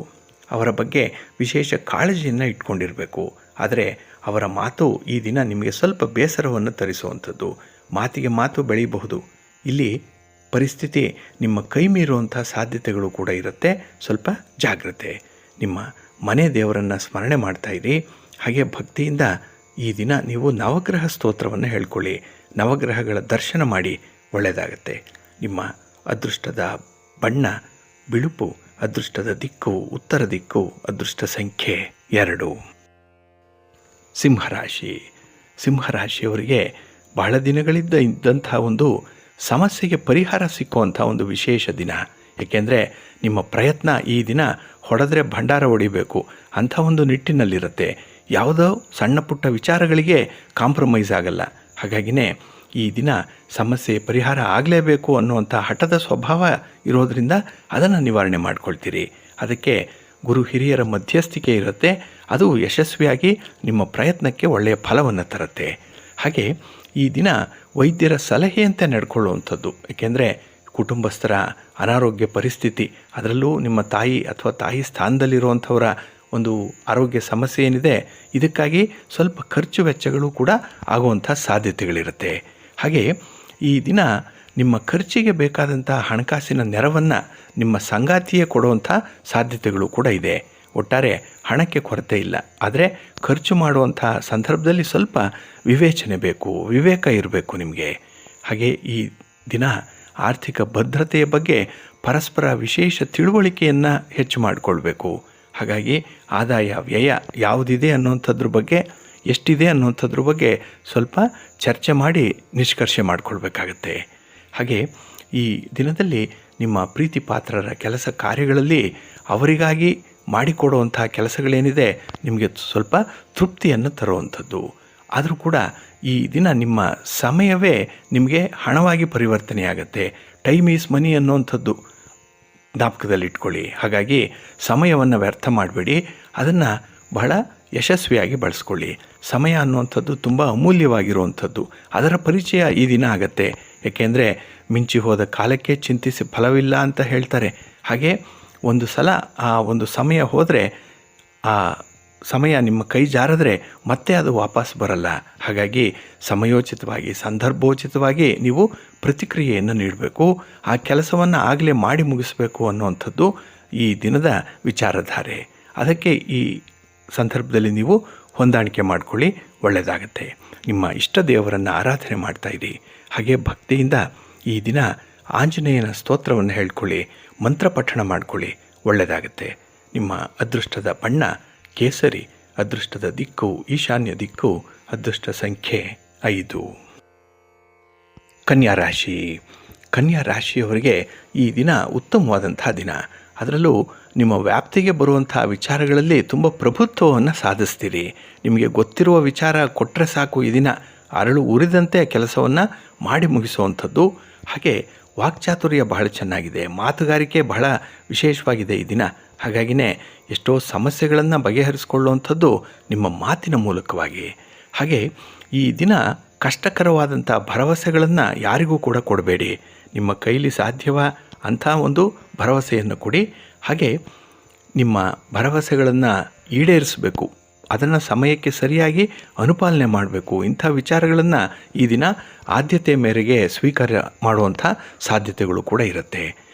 ಅವರ ಬಗ್ಗೆ ವಿಶೇಷ ಕಾಳಜಿಯನ್ನು ಇಟ್ಕೊಂಡಿರಬೇಕು. ಆದರೆ ಅವರ ಮಾತು ಈ ದಿನ ನಿಮಗೆ ಸ್ವಲ್ಪ ಬೇಸರವನ್ನು ತರಿಸುವಂಥದ್ದು, ಮಾತಿಗೆ ಮಾತು ಬೆಳೆಯಬಹುದು. ಇಲ್ಲಿ ಪರಿಸ್ಥಿತಿ ನಿಮ್ಮ ಕೈ ಮೀರುವಂಥ ಸಾಧ್ಯತೆಗಳು ಕೂಡ ಇರುತ್ತೆ. ಸ್ವಲ್ಪ ಜಾಗ್ರತೆ. ನಿಮ್ಮ ಮನೆ ದೇವರನ್ನು ಸ್ಮರಣೆ ಮಾಡ್ತಾಯಿರಿ. ಹಾಗೆ ಭಕ್ತಿಯಿಂದ ಈ ದಿನ ನೀವು ನವಗ್ರಹ ಸ್ತೋತ್ರವನ್ನು ಹೇಳ್ಕೊಳ್ಳಿ, ನವಗ್ರಹಗಳ ದರ್ಶನ ಮಾಡಿ, ಒಳ್ಳೆಯದಾಗತ್ತೆ. ನಿಮ್ಮ ಅದೃಷ್ಟದ ಬಣ್ಣ ಬಿಳುಪು, ಅದೃಷ್ಟದ ದಿಕ್ಕು ಉತ್ತರ ದಿಕ್ಕು, ಅದೃಷ್ಟ ಸಂಖ್ಯೆ 2. ಸಿಂಹರಾಶಿ. ಸಿಂಹರಾಶಿಯವರಿಗೆ ಬಹಳ ದಿನಗಳಿಂದ ಇದ್ದಂಥ ಒಂದು ಸಮಸ್ಯೆಗೆ ಪರಿಹಾರ ಸಿಕ್ಕುವಂಥ ಒಂದು ವಿಶೇಷ ದಿನ. ಏಕೆಂದರೆ ನಿಮ್ಮ ಪ್ರಯತ್ನ ಈ ದಿನ ಹೊಡೆದ್ರೆ ಭಂಡಾರ ಹೊಡಿಬೇಕು ಅಂಥ ಒಂದು ನಿಟ್ಟಿನಲ್ಲಿರುತ್ತೆ. ಯಾವುದೋ ಸಣ್ಣ ಪುಟ್ಟ ವಿಚಾರಗಳಿಗೆ ಕಾಂಪ್ರಮೈಸ್ ಆಗಲ್ಲ. ಹಾಗಾಗಿನೇ ಈ ದಿನ ಸಮಸ್ಯೆ ಪರಿಹಾರ ಆಗಲೇಬೇಕು ಅನ್ನುವಂಥ ಹಠದ ಸ್ವಭಾವ ಇರೋದರಿಂದ ಅದನ್ನು ನಿವಾರಣೆ ಮಾಡ್ಕೊಳ್ತೀರಿ. ಅದಕ್ಕೆ ಗುರು ಹಿರಿಯರ ಮಧ್ಯಸ್ಥಿಕೆ ಇರುತ್ತೆ. ಅದು ಯಶಸ್ವಿಯಾಗಿ ನಿಮ್ಮ ಪ್ರಯತ್ನಕ್ಕೆ ಒಳ್ಳೆಯ ಫಲವನ್ನು ತರುತ್ತೆ. ಹಾಗೆ ಈ ದಿನ ವೈದ್ಯರ ಸಲಹೆಯಂತೆ ನಡ್ಕೊಳ್ಳುವಂಥದ್ದು. ಏಕೆಂದರೆ ಕುಟುಂಬಸ್ಥರ ಅನಾರೋಗ್ಯ ಪರಿಸ್ಥಿತಿ, ಅದರಲ್ಲೂ ನಿಮ್ಮ ತಾಯಿ ಅಥವಾ ತಾಯಿ ಸ್ಥಾನದಲ್ಲಿರುವಂಥವರ ಒಂದು ಆರೋಗ್ಯ ಸಮಸ್ಯೆ ಏನಿದೆ, ಇದಕ್ಕಾಗಿ ಸ್ವಲ್ಪ ಖರ್ಚು ವೆಚ್ಚಗಳು ಕೂಡ ಆಗುವಂಥ ಸಾಧ್ಯತೆಗಳಿರುತ್ತೆ. ಹಾಗೆ ಈ ದಿನ ನಿಮ್ಮ ಖರ್ಚಿಗೆ ಬೇಕಾದಂಥ ಹಣಕಾಸಿನ ನೆರವನ್ನು ನಿಮ್ಮ ಸಂಗಾತಿಯೇ ಕೊಡುವಂಥ ಸಾಧ್ಯತೆಗಳು ಕೂಡ ಇದೆ. ಒಟ್ಟಾರೆ ಹಣಕ್ಕೆ ಕೊರತೆ ಇಲ್ಲ, ಆದರೆ ಖರ್ಚು ಮಾಡುವಂಥ ಸಂದರ್ಭದಲ್ಲಿ ಸ್ವಲ್ಪ ವಿವೇಚನೆ ಬೇಕು, ವಿವೇಕ ಇರಬೇಕು ನಿಮಗೆ. ಹಾಗೆ ಈ ದಿನ ಆರ್ಥಿಕ ಭದ್ರತೆಯ ಬಗ್ಗೆ ಪರಸ್ಪರ ವಿಶೇಷ ತಿಳುವಳಿಕೆಯನ್ನು ಹೆಚ್ಚು ಮಾಡಿಕೊಳ್ಬೇಕು. ಹಾಗಾಗಿ ಆದಾಯ ವ್ಯಯ ಯಾವುದಿದೆ ಅನ್ನುವಂಥದ್ರ ಬಗ್ಗೆ, ಎಷ್ಟಿದೆ ಅನ್ನುವಂಥದ್ರ ಬಗ್ಗೆ ಸ್ವಲ್ಪ ಚರ್ಚೆ ಮಾಡಿ ನಿಷ್ಕರ್ಷೆ ಮಾಡಿಕೊಳ್ಬೇಕಾಗತ್ತೆ. ಹಾಗೆ ಈ ದಿನದಲ್ಲಿ ನಿಮ್ಮ ಪ್ರೀತಿ ಪಾತ್ರರ ಕೆಲಸ ಕಾರ್ಯಗಳಲ್ಲಿ ಅವರಿಗಾಗಿ ಮಾಡಿಕೊಡುವಂಥ ಕೆಲಸಗಳೇನಿದೆ ನಿಮಗೆ ಸ್ವಲ್ಪ ತೃಪ್ತಿಯನ್ನು ತರುವಂಥದ್ದು. ಆದರೂ ಕೂಡ ಈ ದಿನ ನಿಮ್ಮ ಸಮಯವೇ ನಿಮಗೆ ಹಣವಾಗಿ ಪರಿವರ್ತನೆಯಾಗತ್ತೆ. ಟೈಮ್ ಈಸ್ ಮನಿ ಅನ್ನುವಂಥದ್ದು ಜ್ಞಾಪಕದಲ್ಲಿಟ್ಕೊಳ್ಳಿ. ಹಾಗಾಗಿ ಸಮಯವನ್ನು ವ್ಯರ್ಥ ಮಾಡಬೇಡಿ, ಅದನ್ನು ಬಹಳ ಯಶಸ್ವಿಯಾಗಿ ಬಳಸ್ಕೊಳ್ಳಿ. ಸಮಯ ಅನ್ನುವಂಥದ್ದು ತುಂಬ ಅಮೂಲ್ಯವಾಗಿರುವಂಥದ್ದು. ಅದರ ಪರಿಚಯ ಈ ದಿನ ಆಗತ್ತೆ. ಏಕೆಂದರೆ ಮಿಂಚಿ ಹೋದ ಕಾಲಕ್ಕೆ ಚಿಂತಿಸಿ ಫಲವಿಲ್ಲ ಅಂತ ಹೇಳ್ತಾರೆ. ಹಾಗೆ ಒಂದು ಸಲ ಆ ಒಂದು ಸಮಯ ಹೋದರೆ, ಆ ಸಮಯ ನಿಮ್ಮ ಕೈ ಜಾರಿದ್ರೆ ಮತ್ತೆ ಅದು ವಾಪಸ್ ಬರಲ್ಲ. ಹಾಗಾಗಿ ಸಮಯೋಚಿತವಾಗಿ ಸಂದರ್ಭೋಚಿತವಾಗಿ ನೀವು ಪ್ರತಿಕ್ರಿಯೆಯನ್ನು ನೀಡಬೇಕು. ಆ ಕೆಲಸವನ್ನು ಆಗಲೇ ಮಾಡಿ ಮುಗಿಸಬೇಕು ಅನ್ನುವಂಥದ್ದು ಈ ದಿನದ ವಿಚಾರಧಾರೆ. ಅದಕ್ಕೆ ಈ ಸಂದರ್ಭದಲ್ಲಿ ನೀವು ಹೊಂದಾಣಿಕೆ ಮಾಡಿಕೊಳ್ಳಿ, ಒಳ್ಳೆಯದಾಗತ್ತೆ. ನಿಮ್ಮ ಇಷ್ಟ ದೇವರನ್ನು ಆರಾಧನೆ ಮಾಡ್ತಾಯಿರಿ. ಹಾಗೆ ಭಕ್ತಿಯಿಂದ ಈ ದಿನ ಆಂಜನೇಯನ ಸ್ತೋತ್ರವನ್ನು ಹೇಳ್ಕೊಳ್ಳಿ, ಮಂತ್ರ ಪಠಣ ಮಾಡಿಕೊಳ್ಳಿ, ಒಳ್ಳೆಯದಾಗತ್ತೆ. ನಿಮ್ಮ ಅದೃಷ್ಟದ ಬಣ್ಣ ಕೇಸರಿ, ಅದೃಷ್ಟದ ದಿಕ್ಕು ಈಶಾನ್ಯ ದಿಕ್ಕು, ಅದೃಷ್ಟ ಸಂಖ್ಯೆ 5. ಕನ್ಯಾ ರಾಶಿ. ಕನ್ಯಾ ರಾಶಿಯವರಿಗೆ ಈ ದಿನ ಉತ್ತಮವಾದಂಥ ದಿನ. ಅದರಲ್ಲೂ ನಿಮ್ಮ ವ್ಯಾಪ್ತಿಗೆ ಬರುವಂಥ ವಿಚಾರಗಳಲ್ಲಿ ತುಂಬ ಪ್ರಭುತ್ವವನ್ನು ಸಾಧಿಸ್ತೀರಿ. ನಿಮಗೆ ಗೊತ್ತಿರುವ ವಿಚಾರ ಕೊಟ್ಟರೆ ಸಾಕು, ಈ ದಿನ ಅರಳು ಉರಿದಂತೆ ಕೆಲಸವನ್ನು ಮಾಡಿ ಮುಗಿಸುವಂಥದ್ದು. ಹಾಗೆ ವಾಕ್ಚಾತುರ್ಯ ಬಹಳ ಚೆನ್ನಾಗಿದೆ, ಮಾತುಗಾರಿಕೆ ಬಹಳ ವಿಶೇಷವಾಗಿದೆ ಈ ದಿನ. ಹಾಗಾಗಿನೇ ಎಷ್ಟೋ ಸಮಸ್ಯೆಗಳನ್ನು ಬಗೆಹರಿಸಿಕೊಳ್ಳುವಂಥದ್ದು ನಿಮ್ಮ ಮಾತಿನ ಮೂಲಕವಾಗಿ. ಹಾಗೆ ಈ ದಿನ ಕಷ್ಟಕರವಾದಂಥ ಭರವಸೆಗಳನ್ನು ಯಾರಿಗೂ ಕೂಡ ಕೊಡಬೇಡಿ. ನಿಮ್ಮ ಕೈಲಿ ಸಾಧ್ಯವ ಅಂಥ ಒಂದು ಭರವಸೆಯನ್ನು ಕೊಡಿ. ಹಾಗೆ ನಿಮ್ಮ ಭರವಸೆಗಳನ್ನು ಈಡೇರಿಸಬೇಕು, ಅದನ್ನು ಸಮಯಕ್ಕೆ ಸರಿಯಾಗಿ ಅನುಪಾಲನೆ ಮಾಡಬೇಕು. ಇಂಥ ವಿಚಾರಗಳನ್ನು ಈ ದಿನ ಆದ್ಯತೆ ಮೇರೆಗೆ ಸ್ವೀಕಾರ ಮಾಡುವಂಥ ಸಾಧ್ಯತೆಗಳು ಕೂಡ ಇರುತ್ತೆ.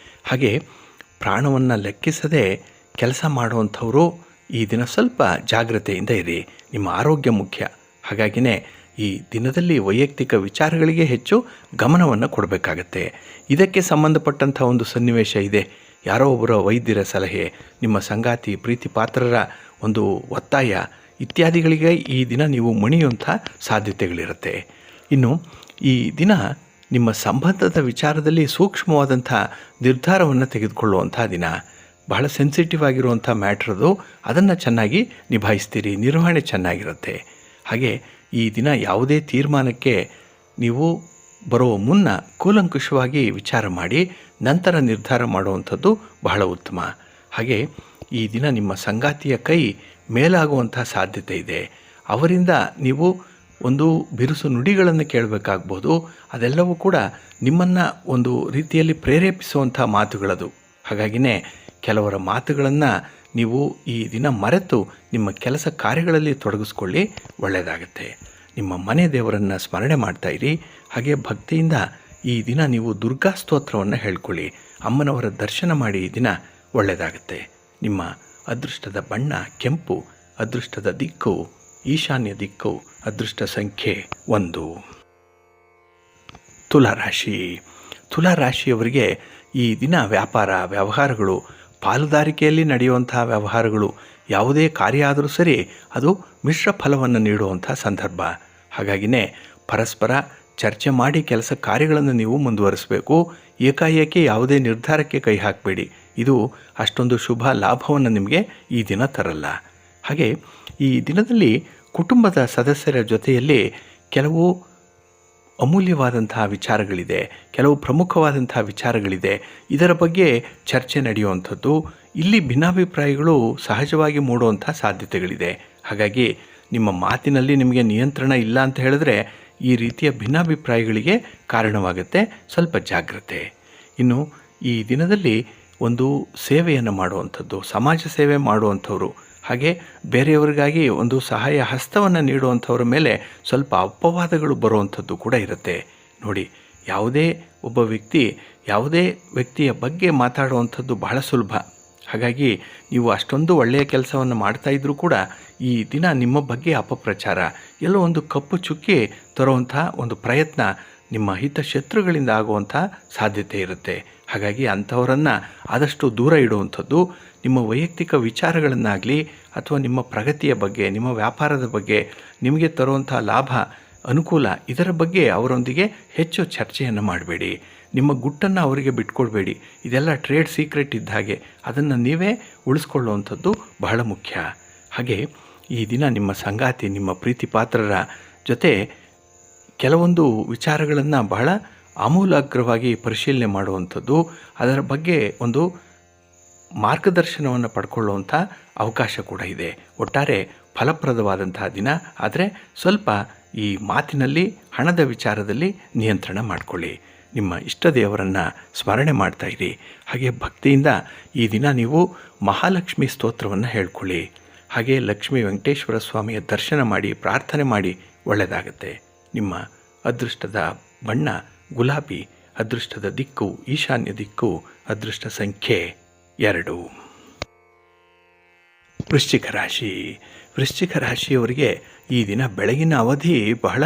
ಹಾಗೆ ಪ್ರಾಣವನ್ನು ಲೆಕ್ಕಿಸದೆ ಕೆಲಸ ಮಾಡುವಂಥವರು ಈ ದಿನ ಸ್ವಲ್ಪ ಜಾಗ್ರತೆಯಿಂದ ಇರಿ. ನಿಮ್ಮ ಆರೋಗ್ಯ ಮುಖ್ಯ. ಹಾಗಾಗಿನೇ ಈ ದಿನದಲ್ಲಿ ವೈಯಕ್ತಿಕ ವಿಚಾರಗಳಿಗೆ ಹೆಚ್ಚು ಗಮನವನ್ನು ಕೊಡಬೇಕಾಗತ್ತೆ. ಇದಕ್ಕೆ ಸಂಬಂಧಪಟ್ಟಂಥ ಒಂದು ಸನ್ನಿವೇಶ ಇದೆ. ಯಾರೋ ಒಬ್ಬರ ವೈದ್ಯರ ಸಲಹೆ, ನಿಮ್ಮ ಸಂಗಾತಿ ಪ್ರೀತಿ ಪಾತ್ರರ ಒಂದು ಒತ್ತಾಯ ಇತ್ಯಾದಿಗಳಿಗೆ ಈ ದಿನ ನೀವು ಮಣಿಯುವಂಥ ಸಾಧ್ಯತೆಗಳಿರುತ್ತೆ. ಇನ್ನು ಈ ದಿನ ನಿಮ್ಮ ಸಂಬಂಧದ ವಿಚಾರದಲ್ಲಿ ಸೂಕ್ಷ್ಮವಾದಂಥ ನಿರ್ಧಾರವನ್ನು ತೆಗೆದುಕೊಳ್ಳುವಂಥ ದಿನ. ಬಹಳ ಸೆನ್ಸಿಟಿವ್ ಆಗಿರುವಂಥ ಮ್ಯಾಟ್ರದು, ಅದನ್ನು ಚೆನ್ನಾಗಿ ನಿಭಾಯಿಸ್ತೀರಿ, ನಿರ್ವಹಣೆ ಚೆನ್ನಾಗಿರುತ್ತೆ. ಹಾಗೆ ಈ ದಿನ ಯಾವುದೇ ತೀರ್ಮಾನಕ್ಕೆ ನೀವು ಬರೋ ಮುನ್ನ ಕೂಲಂಕುಷವಾಗಿ ವಿಚಾರ ಮಾಡಿ ನಂತರ ನಿರ್ಧಾರ ಮಾಡುವಂಥದ್ದು ಬಹಳ ಉತ್ತಮ. ಹಾಗೆ ಈ ದಿನ ನಿಮ್ಮ ಸಂಗಾತಿಯ ಕೈ ಮೇಲಾಗುವಂಥ ಸಾಧ್ಯತೆ ಇದೆ. ಅವರಿಂದ ನೀವು ಒಂದು ಬಿರುಸು ನುಡಿಗಳನ್ನು ಕೇಳಬೇಕಾಗ್ಬೋದು. ಅದೆಲ್ಲವೂ ಕೂಡ ನಿಮ್ಮನ್ನು ಒಂದು ರೀತಿಯಲ್ಲಿ ಪ್ರೇರೇಪಿಸುವಂಥ ಮಾತುಗಳದು. ಹಾಗಾಗಿನೇ ಕೆಲವರ ಮಾತುಗಳನ್ನು ನೀವು ಈ ದಿನ ಮರೆತು ನಿಮ್ಮ ಕೆಲಸ ಕಾರ್ಯಗಳಲ್ಲಿ ತೊಡಗಿಸ್ಕೊಳ್ಳಿ, ಒಳ್ಳೆಯದಾಗತ್ತೆ. ನಿಮ್ಮ ಮನೆ ದೇವರನ್ನು ಸ್ಮರಣೆ ಮಾಡ್ತಾಯಿರಿ. ಹಾಗೆ ಭಕ್ತಿಯಿಂದ ಈ ದಿನ ನೀವು ದುರ್ಗಾ ಸ್ತೋತ್ರವನ್ನು ಹೇಳ್ಕೊಳ್ಳಿ. ಅಮ್ಮನವರ ದರ್ಶನ ಮಾಡಿ ಈ ದಿನ ಒಳ್ಳೆಯದಾಗತ್ತೆ. ನಿಮ್ಮ ಅದೃಷ್ಟದ ಬಣ್ಣ ಕೆಂಪು, ಅದೃಷ್ಟದ ದಿಕ್ಕು ಈಶಾನ್ಯ ದಿಕ್ಕು, ಅದೃಷ್ಟ ಸಂಖ್ಯೆ 1. ತುಲಾರಾಶಿ. ತುಲಾರಾಶಿಯವರಿಗೆ ಈ ದಿನ ವ್ಯಾಪಾರ ವ್ಯವಹಾರಗಳು, ಪಾಲುದಾರಿಕೆಯಲ್ಲಿ ನಡೆಯುವಂಥ ವ್ಯವಹಾರಗಳು, ಯಾವುದೇ ಕಾರ್ಯ ಆದರೂ ಸರಿ ಅದು ಮಿಶ್ರ ಫಲವನ್ನು ನೀಡುವಂಥ ಸಂದರ್ಭ. ಹಾಗಾಗಿನೇ ಪರಸ್ಪರ ಚರ್ಚೆ ಮಾಡಿ ಕೆಲಸ ಕಾರ್ಯಗಳನ್ನು ನೀವು ಮುಂದುವರಿಸಬೇಕು. ಏಕಾಏಕಿ ಯಾವುದೇ ನಿರ್ಧಾರಕ್ಕೆ ಕೈ ಹಾಕಬೇಡಿ. ಇದು ಅಷ್ಟೊಂದು ಶುಭ ಲಾಭವನ್ನು ನಿಮಗೆ ಈ ದಿನ ತರಲ್ಲ. ಹಾಗೆ ಈ ದಿನದಲ್ಲಿ ಕುಟುಂಬದ ಸದಸ್ಯರ ಜೊತೆಯಲ್ಲಿ ಕೆಲವು ಅಮೂಲ್ಯವಾದಂತಹ ವಿಚಾರಗಳಿದೆ, ಕೆಲವು ಪ್ರಮುಖವಾದಂತಹ ವಿಚಾರಗಳಿದೆ. ಇದರ ಬಗ್ಗೆ ಚರ್ಚೆ ನಡೆಯುವಂಥದ್ದು. ಇಲ್ಲಿ ಭಿನ್ನಾಭಿಪ್ರಾಯಗಳು ಸಹಜವಾಗಿ ಮೂಡುವಂಥ ಸಾಧ್ಯತೆಗಳಿದೆ. ಹಾಗಾಗಿ ನಿಮ್ಮ ಮಾತಿನಲ್ಲಿ ನಿಮಗೆ ನಿಯಂತ್ರಣ ಇಲ್ಲ ಅಂತ ಹೇಳಿದ್ರೆ ಈ ರೀತಿಯ ಭಿನ್ನಾಭಿಪ್ರಾಯಗಳಿಗೆ ಕಾರಣವಾಗುತ್ತೆ. ಸ್ವಲ್ಪ ಜಾಗ್ರತೆ. ಇನ್ನು ಈ ದಿನದಲ್ಲಿ ಒಂದು ಸೇವೆಯನ್ನು ಮಾಡುವಂಥದ್ದು, ಸಮಾಜ ಸೇವೆ ಮಾಡುವಂಥವ್ರು, ಹಾಗೆ ಬೇರೆಯವರಿಗಾಗಿ ಒಂದು ಸಹಾಯ ಹಸ್ತವನ್ನು ನೀಡುವಂಥವ್ರ ಮೇಲೆ ಸ್ವಲ್ಪ ಅಪವಾದಗಳು ಬರುವಂಥದ್ದು ಕೂಡ ಇರುತ್ತೆ. ನೋಡಿ, ಯಾವುದೇ ಒಬ್ಬ ವ್ಯಕ್ತಿ ಯಾವುದೇ ವ್ಯಕ್ತಿಯ ಬಗ್ಗೆ ಮಾತಾಡುವಂಥದ್ದು ಬಹಳ ಸುಲಭ. ಹಾಗಾಗಿ ನೀವು ಅಷ್ಟೊಂದು ಒಳ್ಳೆಯ ಕೆಲಸವನ್ನು ಮಾಡ್ತಾಯಿದ್ರೂ ಕೂಡ ಈ ದಿನ ನಿಮ್ಮ ಬಗ್ಗೆ ಅಪಪ್ರಚಾರ, ಎಲ್ಲೋ ಒಂದು ಕಪ್ಪು ಚುಕ್ಕಿ ತರುವಂಥ ಒಂದು ಪ್ರಯತ್ನ ನಿಮ್ಮ ಹಿತಶತ್ರುಗಳಿಂದ ಆಗುವಂಥ ಸಾಧ್ಯತೆ ಇರುತ್ತೆ. ಹಾಗಾಗಿ ಅಂಥವರನ್ನು ಆದಷ್ಟು ದೂರ ಇಡುವಂಥದ್ದು. ನಿಮ್ಮ ವೈಯಕ್ತಿಕ ವಿಚಾರಗಳನ್ನಾಗಲಿ ಅಥವಾ ನಿಮ್ಮ ಪ್ರಗತಿಯ ಬಗ್ಗೆ, ನಿಮ್ಮ ವ್ಯಾಪಾರದ ಬಗ್ಗೆ, ನಿಮಗೆ ತರುವಂಥ ಲಾಭ ಅನುಕೂಲ, ಇದರ ಬಗ್ಗೆ ಅವರೊಂದಿಗೆ ಹೆಚ್ಚು ಚರ್ಚೆಯನ್ನು ಮಾಡಬೇಡಿ. ನಿಮ್ಮ ಗುಟ್ಟನ್ನು ಅವರಿಗೆ ಬಿಟ್ಕೊಳ್ಬೇಡಿ. ಇದೆಲ್ಲ ಟ್ರೇಡ್ ಸೀಕ್ರೆಟ್ ಇದ್ದ ಹಾಗೆ, ಅದನ್ನು ನೀವೇ ಉಳಿಸ್ಕೊಳ್ಳುವಂಥದ್ದು ಬಹಳ ಮುಖ್ಯ. ಹಾಗೆ ಈ ದಿನ ನಿಮ್ಮ ಸಂಗಾತಿ, ನಿಮ್ಮ ಪ್ರೀತಿ ಪಾತ್ರರ ಜೊತೆ ಕೆಲವೊಂದು ವಿಚಾರಗಳನ್ನು ಬಹಳ ಆಮೂಲಾಗ್ರವಾಗಿ ಪರಿಶೀಲನೆ ಮಾಡುವಂಥದ್ದು, ಅದರ ಬಗ್ಗೆ ಒಂದು ಮಾರ್ಗದರ್ಶನವನ್ನು ಪಡ್ಕೊಳ್ಳುವಂಥ ಅವಕಾಶ ಕೂಡ ಇದೆ. ಒಟ್ಟಾರೆ ಫಲಪ್ರದವಾದಂತಹ ದಿನ. ಆದರೆ ಸ್ವಲ್ಪ ಈ ಮಾತಿನಲ್ಲಿ, ಹಣದ ವಿಚಾರದಲ್ಲಿ ನಿಯಂತ್ರಣ ಮಾಡಿಕೊಳ್ಳಿ. ನಿಮ್ಮ ಇಷ್ಟ ದೇವರನ್ನು ಸ್ಮರಣೆ ಮಾಡ್ತಾಯಿರಿ. ಹಾಗೆ ಭಕ್ತಿಯಿಂದ ಈ ದಿನ ನೀವು ಮಹಾಲಕ್ಷ್ಮಿ ಸ್ತೋತ್ರವನ್ನು ಹೇಳ್ಕೊಳ್ಳಿ. ಹಾಗೆ ಲಕ್ಷ್ಮೀ ವೆಂಕಟೇಶ್ವರ ಸ್ವಾಮಿಯ ದರ್ಶನ ಮಾಡಿ, ಪ್ರಾರ್ಥನೆ ಮಾಡಿ, ಒಳ್ಳೆಯದಾಗತ್ತೆ. ನಿಮ್ಮ ಅದೃಷ್ಟದ ಬಣ್ಣ ಗುಲಾಬಿ, ಅದೃಷ್ಟದ ದಿಕ್ಕು ಈಶಾನ್ಯ ದಿಕ್ಕು, ಅದೃಷ್ಟ ಸಂಖ್ಯೆ 2. ವೃಶ್ಚಿಕ ರಾಶಿ. ವೃಶ್ಚಿಕ ರಾಶಿಯವರಿಗೆ ಈ ದಿನ ಬೆಳಗಿನ ಅವಧಿ ಬಹಳ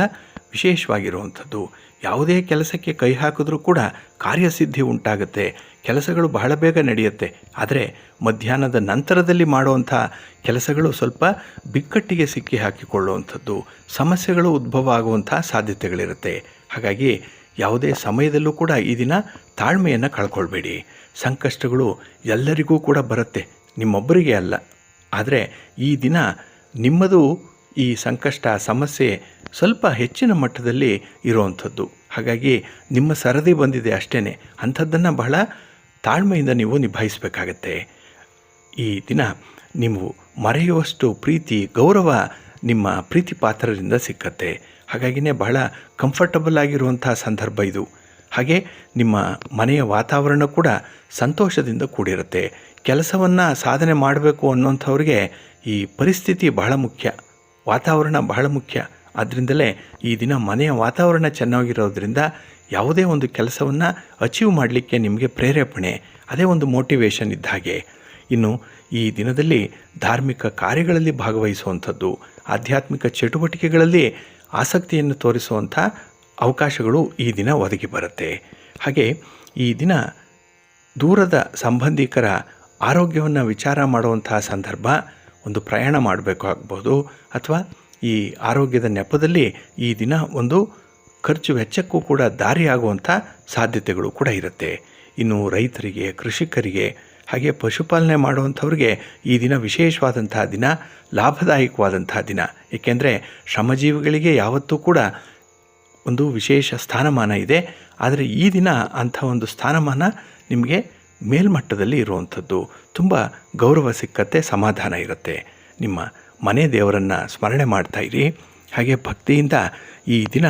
ವಿಶೇಷವಾಗಿರುವಂಥದ್ದು. ಯಾವುದೇ ಕೆಲಸಕ್ಕೆ ಕೈ ಹಾಕಿದ್ರೂ ಕೂಡ ಕಾರ್ಯಸಿದ್ಧಿ ಉಂಟಾಗುತ್ತೆ. ಕೆಲಸಗಳು ಬಹಳ ಬೇಗ ನಡೆಯುತ್ತೆ. ಆದರೆ ಮಧ್ಯಾಹ್ನದ ನಂತರದಲ್ಲಿ ಮಾಡುವಂಥ ಕೆಲಸಗಳು ಸ್ವಲ್ಪ ಬಿಕ್ಕಟ್ಟಿಗೆ ಸಿಕ್ಕಿ ಹಾಕಿಕೊಳ್ಳುವಂಥದ್ದು, ಸಮಸ್ಯೆಗಳು ಉದ್ಭವ ಆಗುವಂಥ ಸಾಧ್ಯತೆಗಳಿರುತ್ತೆ. ಹಾಗಾಗಿ ಯಾವುದೇ ಸಮಯದಲ್ಲೂ ಕೂಡ ಈ ದಿನ ತಾಳ್ಮೆಯನ್ನು ಕಳ್ಕೊಳ್ಬೇಡಿ. ಸಂಕಷ್ಟಗಳು ಎಲ್ಲರಿಗೂ ಕೂಡ ಬರುತ್ತೆ, ನಿಮ್ಮೊಬ್ಬರಿಗೆ ಅಲ್ಲ. ಆದರೆ ಈ ದಿನ ನಿಮ್ಮದು ಈ ಸಂಕಷ್ಟ, ಸಮಸ್ಯೆ ಸ್ವಲ್ಪ ಹೆಚ್ಚಿನ ಮಟ್ಟದಲ್ಲಿ ಇರುವಂಥದ್ದು. ಹಾಗಾಗಿ ನಿಮ್ಮ ಸರದಿ ಬಂದಿದೆ ಅಷ್ಟೇ, ಅಂಥದ್ದನ್ನು ಬಹಳ ತಾಳ್ಮೆಯಿಂದ ನೀವು ನಿಭಾಯಿಸಬೇಕಾಗತ್ತೆ. ಈ ದಿನ ನೀವು ಮರೆಯುವಷ್ಟು ಪ್ರೀತಿ, ಗೌರವ ನಿಮ್ಮ ಪ್ರೀತಿ ಪಾತ್ರರಿಂದ ಸಿಕ್ಕತ್ತೆ. ಹಾಗಾಗಿನೇ ಬಹಳ ಕಂಫರ್ಟಬಲ್ ಆಗಿರುವಂಥ ಸಂದರ್ಭ ಇದು. ಹಾಗೆ ನಿಮ್ಮ ಮನೆಯ ವಾತಾವರಣ ಕೂಡ ಸಂತೋಷದಿಂದ ಕೂಡಿರುತ್ತೆ. ಕೆಲಸವನ್ನು ಸಾಧನೆ ಮಾಡಬೇಕು ಅನ್ನೋಂಥವ್ರಿಗೆ ಈ ಪರಿಸ್ಥಿತಿ ಬಹಳ ಮುಖ್ಯ, ವಾತಾವರಣ ಬಹಳ ಮುಖ್ಯ. ಆದ್ದರಿಂದಲೇ ಈ ದಿನ ಮನೆಯ ವಾತಾವರಣ ಚೆನ್ನಾಗಿರೋದ್ರಿಂದ ಯಾವುದೇ ಒಂದು ಕೆಲಸವನ್ನು ಅಚೀವ್ ಮಾಡಲಿಕ್ಕೆ ನಿಮಗೆ ಪ್ರೇರೇಪಣೆ, ಅದೇ ಒಂದು ಮೋಟಿವೇಶನ್ ಇದ್ದ ಹಾಗೆ. ಇನ್ನು ಈ ದಿನದಲ್ಲಿ ಧಾರ್ಮಿಕ ಕಾರ್ಯಗಳಲ್ಲಿ ಭಾಗವಹಿಸುವಂಥದ್ದು, ಆಧ್ಯಾತ್ಮಿಕ ಚಟುವಟಿಕೆಗಳಲ್ಲಿ ಆಸಕ್ತಿಯನ್ನು ತೋರಿಸುವಂಥ ಅವಕಾಶಗಳು ಈ ದಿನ ಒದಗಿ ಬರುತ್ತೆ. ಹಾಗೆ ಈ ದಿನ ದೂರದ ಸಂಬಂಧಿಕರ ಆರೋಗ್ಯವನ್ನು ವಿಚಾರ ಮಾಡುವಂತಹ ಸಂದರ್ಭ, ಒಂದು ಪ್ರಯಾಣ ಮಾಡಬೇಕು ಆಗ್ಬೋದು, ಅಥವಾ ಈ ಆರೋಗ್ಯದ ನೆಪದಲ್ಲಿ ಈ ದಿನ ಒಂದು ಖರ್ಚು ವೆಚ್ಚಕ್ಕೂ ಕೂಡ ದಾರಿಯಾಗುವಂಥ ಸಾಧ್ಯತೆಗಳು ಕೂಡ ಇರುತ್ತೆ. ಇನ್ನು ರೈತರಿಗೆ, ಕೃಷಿಕರಿಗೆ, ಹಾಗೆ ಪಶುಪಾಲನೆ ಮಾಡುವಂಥವ್ರಿಗೆ ಈ ದಿನ ವಿಶೇಷವಾದಂತಹ ದಿನ, ಲಾಭದಾಯಕವಾದಂತಹ ದಿನ. ಏಕೆಂದರೆ ಶ್ರಮಜೀವಿಗಳಿಗೆ ಯಾವತ್ತೂ ಕೂಡ ಒಂದು ವಿಶೇಷ ಸ್ಥಾನಮಾನ ಇದೆ. ಆದರೆ ಈ ದಿನ ಅಂಥ ಒಂದು ಸ್ಥಾನಮಾನ ನಿಮಗೆ ಮೇಲ್ಮಟ್ಟದಲ್ಲಿ ಇರುವಂಥದ್ದು, ತುಂಬ ಗೌರವ ಸಿಕ್ಕತ್ತೆ, ಸಮಾಧಾನ ಇರುತ್ತೆ. ನಿಮ್ಮ ಮನೆ ದೇವರನ್ನು ಸ್ಮರಣೆ ಮಾಡ್ತಾಯಿರಿ. ಹಾಗೆ ಭಕ್ತಿಯಿಂದ ಈ ದಿನ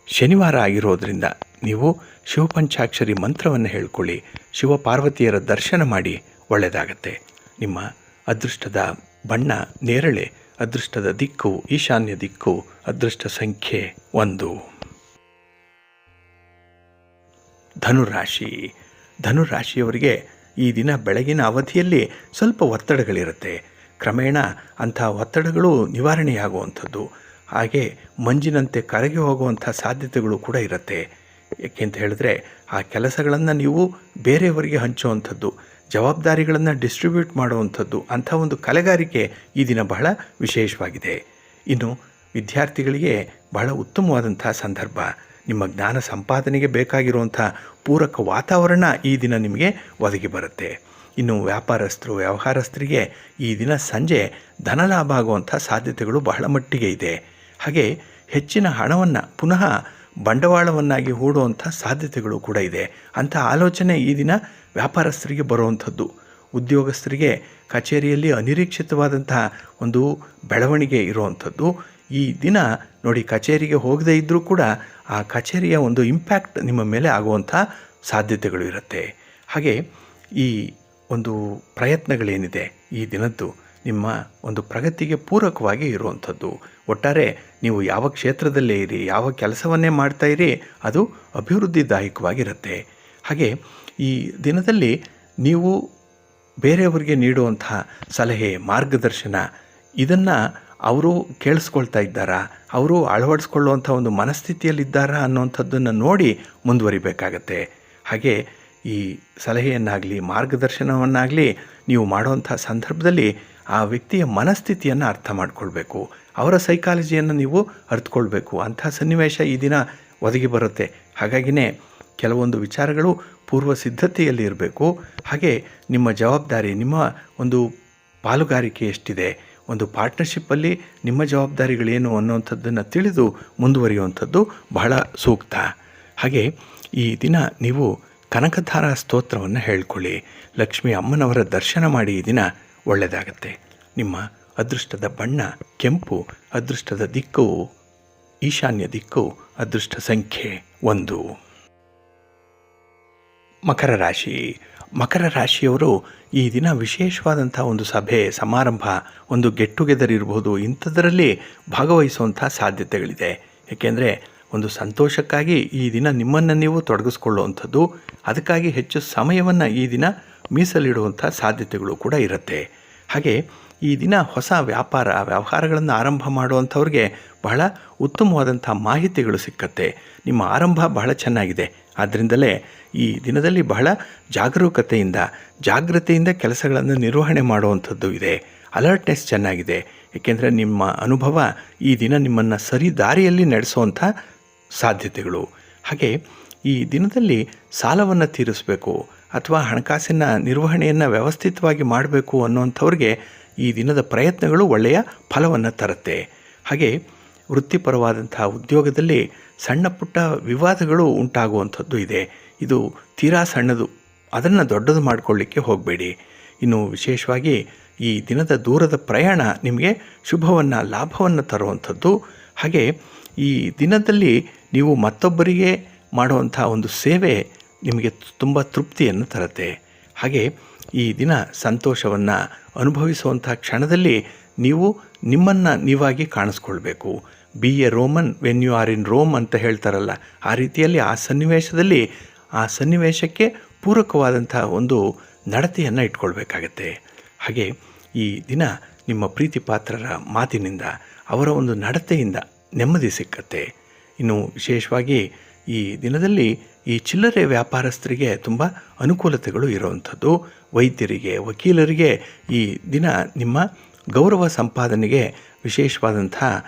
ಶನಿವಾರ ಆಗಿರೋದ್ರಿಂದ ನೀವು ಶಿವಪಂಚಾಕ್ಷರಿ ಮಂತ್ರವನ್ನು ಹೇಳ್ಕೊಳ್ಳಿ, ಶಿವಪಾರ್ವತಿಯರ ದರ್ಶನ ಮಾಡಿ, ಒಳ್ಳೆಯದಾಗತ್ತೆ. ನಿಮ್ಮ ಅದೃಷ್ಟದ ಬಣ್ಣ ನೇರಳೆ, ಅದೃಷ್ಟದ ದಿಕ್ಕು ಈಶಾನ್ಯ ದಿಕ್ಕು, ಅದೃಷ್ಟ ಸಂಖ್ಯೆ 1. ಧನುರಾಶಿ. ಧನುರಾಶಿಯವರಿಗೆ ಈ ದಿನ ಬೆಳಗಿನ ಅವಧಿಯಲ್ಲಿ ಸ್ವಲ್ಪ ಒತ್ತಡಗಳಿರುತ್ತೆ. ಕ್ರಮೇಣ ಅಂಥ ಒತ್ತಡಗಳು ನಿವಾರಣೆಯಾಗುವಂಥದ್ದು, ಹಾಗೆ ಮಂಜಿನಂತೆ ಕರಗಿ ಹೋಗುವಂಥ ಸಾಧ್ಯತೆಗಳು ಕೂಡ ಇರುತ್ತೆ. ಏಕೆಂತ ಹೇಳಿದ್ರೆ ಆ ಕೆಲಸಗಳನ್ನು ನೀವು ಬೇರೆಯವರಿಗೆ ಹಂಚುವಂಥದ್ದು, ಜವಾಬ್ದಾರಿಗಳನ್ನು ಡಿಸ್ಟ್ರಿಬ್ಯೂಟ್ ಮಾಡುವಂಥದ್ದು, ಅಂಥ ಒಂದು ಕಲೆಗಾರಿಕೆ ಈ ದಿನ ಬಹಳ ವಿಶೇಷವಾಗಿದೆ. ಇನ್ನು ವಿದ್ಯಾರ್ಥಿಗಳಿಗೆ ಬಹಳ ಉತ್ತಮವಾದಂಥ ಸಂದರ್ಭ. ನಿಮ್ಮ ಜ್ಞಾನ ಸಂಪಾದನೆಗೆ ಬೇಕಾಗಿರುವಂಥ ಪೂರಕ ವಾತಾವರಣ ಈ ದಿನ ನಿಮಗೆ ಒದಗಿ ಬರುತ್ತೆ. ಇನ್ನು ವ್ಯವಹಾರಸ್ಥರಿಗೆ ಈ ದಿನ ಸಂಜೆ ಧನಲಾಭ ಆಗುವಂಥ ಸಾಧ್ಯತೆಗಳು ಬಹಳ ಮಟ್ಟಿಗೆ ಇದೆ. ಹಾಗೆ ಹೆಚ್ಚಿನ ಹಣವನ್ನು ಪುನಃ ಬಂಡವಾಳವನ್ನಾಗಿ ಹೂಡುವಂಥ ಸಾಧ್ಯತೆಗಳು ಕೂಡ ಇದೆ. ಅಂಥ ಆಲೋಚನೆ ಈ ದಿನ ವ್ಯಾಪಾರಸ್ಥರಿಗೆ ಬರುವಂಥದ್ದು. ಉದ್ಯೋಗಸ್ಥರಿಗೆ ಕಚೇರಿಯಲ್ಲಿ ಅನಿರೀಕ್ಷಿತವಾದಂತಹ ಒಂದು ಬೆಳವಣಿಗೆ ಇರುವಂಥದ್ದು. ಈ ದಿನ ನೋಡಿ, ಕಚೇರಿಗೆ ಹೋಗದೇ ಇದ್ದರೂ ಕೂಡ ಆ ಕಚೇರಿಯ ಒಂದು ಇಂಪ್ಯಾಕ್ಟ್ ನಿಮ್ಮ ಮೇಲೆ ಆಗುವಂಥ ಸಾಧ್ಯತೆಗಳು ಇರುತ್ತೆ. ಹಾಗೆ ಈ ಒಂದು ಪ್ರಯತ್ನಗಳೇನಿದೆ ಈ ದಿನದ್ದು ನಿಮ್ಮ ಒಂದು ಪ್ರಗತಿಗೆ ಪೂರಕವಾಗಿ ಇರುವಂಥದ್ದು. ಒಟ್ಟಾರೆ ನೀವು ಯಾವ ಕ್ಷೇತ್ರದಲ್ಲೇ ಇರಿ, ಯಾವ ಕೆಲಸವನ್ನೇ ಮಾಡ್ತಾಯಿರಿ, ಅದು ಅಭಿವೃದ್ಧಿದಾಯಕವಾಗಿರುತ್ತೆ. ಹಾಗೆ ಈ ದಿನದಲ್ಲಿ ನೀವು ಬೇರೆಯವರಿಗೆ ನೀಡುವಂಥ ಸಲಹೆ, ಮಾರ್ಗದರ್ಶನ, ಇದನ್ನು ಅವರು ಕೇಳಿಸ್ಕೊಳ್ತಾ ಇದ್ದಾರಾ, ಅವರು ಅಳವಡಿಸ್ಕೊಳ್ಳುವಂಥ ಒಂದು ಮನಸ್ಥಿತಿಯಲ್ಲಿದ್ದಾರಾ ಅನ್ನುವಂಥದ್ದನ್ನು ನೋಡಿ ಮುಂದುವರಿಬೇಕಾಗತ್ತೆ. ಹಾಗೆ ಈ ಸಲಹೆಯನ್ನಾಗಲಿ ಮಾರ್ಗದರ್ಶನವನ್ನಾಗಲಿ ನೀವು ಮಾಡುವಂಥ ಸಂದರ್ಭದಲ್ಲಿ ಆ ವ್ಯಕ್ತಿಯ ಮನಸ್ಥಿತಿಯನ್ನು ಅರ್ಥ ಮಾಡಿಕೊಳ್ಬೇಕು, ಅವರ ಸೈಕಾಲಜಿಯನ್ನು ನೀವು ಅರ್ಥಕೊಳ್ಬೇಕು. ಅಂಥ ಸನ್ನಿವೇಶ ಈ ದಿನ ಒದಗಿ ಬರುತ್ತೆ. ಹಾಗಾಗಿನೇ ಕೆಲವೊಂದು ವಿಚಾರಗಳು ಪೂರ್ವ ಸಿದ್ಧತೆಯಲ್ಲಿ ಇರಬೇಕು. ಹಾಗೆ ನಿಮ್ಮ ಜವಾಬ್ದಾರಿ, ನಿಮ್ಮ ಒಂದು ಪಾಲುಗಾರಿಕೆ ಎಷ್ಟಿದೆ, ಒಂದು ಪಾರ್ಟ್ನರ್ಶಿಪ್ಪಲ್ಲಿ ನಿಮ್ಮ ಜವಾಬ್ದಾರಿಗಳೇನು ಅನ್ನುವಂಥದ್ದನ್ನು ತಿಳಿದು ಮುಂದುವರಿಯುವಂಥದ್ದು ಬಹಳ ಸೂಕ್ತ. ಹಾಗೆ ಈ ದಿನ ನೀವು ಕನಕಧಾರ ಸ್ತೋತ್ರವನ್ನು ಹೇಳ್ಕೊಳ್ಳಿ, ಲಕ್ಷ್ಮೀ ಅಮ್ಮನವರ ದರ್ಶನ ಮಾಡಿ, ಈ ದಿನ ಒಳ್ಳೆಯದಾಗತ್ತೆ. ನಿಮ್ಮ ಅದೃಷ್ಟದ ಬಣ್ಣ ಕೆಂಪು, ಅದೃಷ್ಟದ ದಿಕ್ಕು ಈಶಾನ್ಯ ದಿಕ್ಕು, ಅದೃಷ್ಟ ಸಂಖ್ಯೆ 1. ಮಕರ ರಾಶಿ. ಮಕರ ರಾಶಿಯವರು ಈ ದಿನ ವಿಶೇಷವಾದಂಥ ಒಂದು ಸಭೆ ಸಮಾರಂಭ, ಒಂದು ಗೆಟ್ ಟುಗೆದರ್ ಇರ್ಬೋದು, ಇಂಥದ್ದರಲ್ಲಿ ಭಾಗವಹಿಸುವಂಥ ಸಾಧ್ಯತೆಗಳಿದೆ. ಏಕೆಂದರೆ ಒಂದು ಸಂತೋಷಕ್ಕಾಗಿ ಈ ದಿನ ನಿಮ್ಮನ್ನು ನೀವು ತೊಡಗಿಸ್ಕೊಳ್ಳುವಂಥದ್ದು, ಅದಕ್ಕಾಗಿ ಹೆಚ್ಚು ಸಮಯವನ್ನು ಈ ದಿನ ಮೀಸಲಿಡುವಂಥ ಸಾಧ್ಯತೆಗಳು ಕೂಡ ಇರುತ್ತೆ. ಹಾಗೆ ಈ ದಿನ ಹೊಸ ವ್ಯವಹಾರಗಳನ್ನು ಆರಂಭ ಮಾಡುವಂಥವ್ರಿಗೆ ಬಹಳ ಉತ್ತಮವಾದಂಥ ಮಾಹಿತಿಗಳು ಸಿಕ್ಕತ್ತೆ. ನಿಮ್ಮ ಆರಂಭ ಬಹಳ ಚೆನ್ನಾಗಿದೆ. ಆದ್ದರಿಂದಲೇ ಈ ದಿನದಲ್ಲಿ ಬಹಳ ಜಾಗೃತೆಯಿಂದ ಕೆಲಸಗಳನ್ನು ನಿರ್ವಹಣೆ ಮಾಡುವಂಥದ್ದು ಇದೆ. ಅಲರ್ಟ್ನೆಸ್ ಚೆನ್ನಾಗಿದೆ. ಏಕೆಂದರೆ ನಿಮ್ಮ ಅನುಭವ ಈ ದಿನ ನಿಮ್ಮನ್ನು ಸರಿ ದಾರಿಯಲ್ಲಿ ನಡೆಸುವಂಥ ಸಾಧ್ಯತೆಗಳು. ಹಾಗೆ ಈ ದಿನದಲ್ಲಿ ಸಾಲವನ್ನು ತೀರಿಸಬೇಕು ಅಥವಾ ಹಣಕಾಸಿನ ನಿರ್ವಹಣೆಯನ್ನು ವ್ಯವಸ್ಥಿತವಾಗಿ ಮಾಡಬೇಕು ಅನ್ನುವಂಥವ್ರಿಗೆ ಈ ದಿನದ ಪ್ರಯತ್ನಗಳು ಒಳ್ಳೆಯ ಫಲವನ್ನು ತರುತ್ತೆ. ಹಾಗೆ ವೃತ್ತಿಪರವಾದಂಥ ಉದ್ಯೋಗದಲ್ಲಿ ಸಣ್ಣ ಪುಟ್ಟ ವಿವಾದಗಳು ಉಂಟಾಗುವಂಥದ್ದು ಇದೆ. ಇದು ತೀರಾ ಸಣ್ಣದು, ಅದನ್ನು ದೊಡ್ಡದು ಮಾಡಿಕೊಳ್ಳಿಕ್ಕೆ ಹೋಗಬೇಡಿ. ಇನ್ನು ವಿಶೇಷವಾಗಿ ಈ ದಿನದ ದೂರದ ಪ್ರಯಾಣ ನಿಮಗೆ ಶುಭವನ್ನು ಲಾಭವನ್ನು ತರುವಂಥದ್ದು. ಹಾಗೆ ಈ ದಿನದಲ್ಲಿ ನೀವು ಮತ್ತೊಬ್ಬರಿಗೆ ಮಾಡುವಂಥ ಒಂದು ಸೇವೆ ನಿಮಗೆ ತುಂಬ ತೃಪ್ತಿಯನ್ನು ತರುತ್ತೆ. ಹಾಗೆ ಈ ದಿನ ಸಂತೋಷವನ್ನು ಅನುಭವಿಸುವಂಥ ಕ್ಷಣದಲ್ಲಿ ನೀವು ನಿಮ್ಮನ್ನು ನೀವಾಗಿ ಕಾಣಿಸ್ಕೊಳ್ಬೇಕು. Be a Roman when you are in Rome ಅಂತ ಹೇಳ್ತಾರಲ್ಲ, ಆ ರೀತಿಯಲ್ಲಿ ಆ ಸನ್ನಿವೇಶದಲ್ಲಿ ಆ ಸನ್ನಿವೇಶಕ್ಕೆ ಪೂರಕವಾದಂಥ ಒಂದು ನಡತೆಯನ್ನು ಇಟ್ಕೊಳ್ಬೇಕಾಗತ್ತೆ. ಹಾಗೆ ಈ ದಿನ ನಿಮ್ಮ ಪ್ರೀತಿ ಪಾತ್ರರ ಮಾತಿನಿಂದ, ಅವರ ಒಂದು ನಡತೆಯಿಂದ ನೆಮ್ಮದಿ ಸಿಕ್ಕತ್ತೆ. ಇನ್ನು ವಿಶೇಷವಾಗಿ ಈ ದಿನದಲ್ಲಿ ಈ ಚಿಲ್ಲರೆ ವ್ಯಾಪಾರಸ್ಥರಿಗೆ ತುಂಬ ಅನುಕೂಲತೆಗಳು ಇರುವಂಥದ್ದು. ವೈದ್ಯರಿಗೆ, ವಕೀಲರಿಗೆ ಈ ದಿನ ನಿಮ್ಮ ಗೌರವ ಸಂಪಾದನೆಗೆ ವಿಶೇಷವಾದಂಥ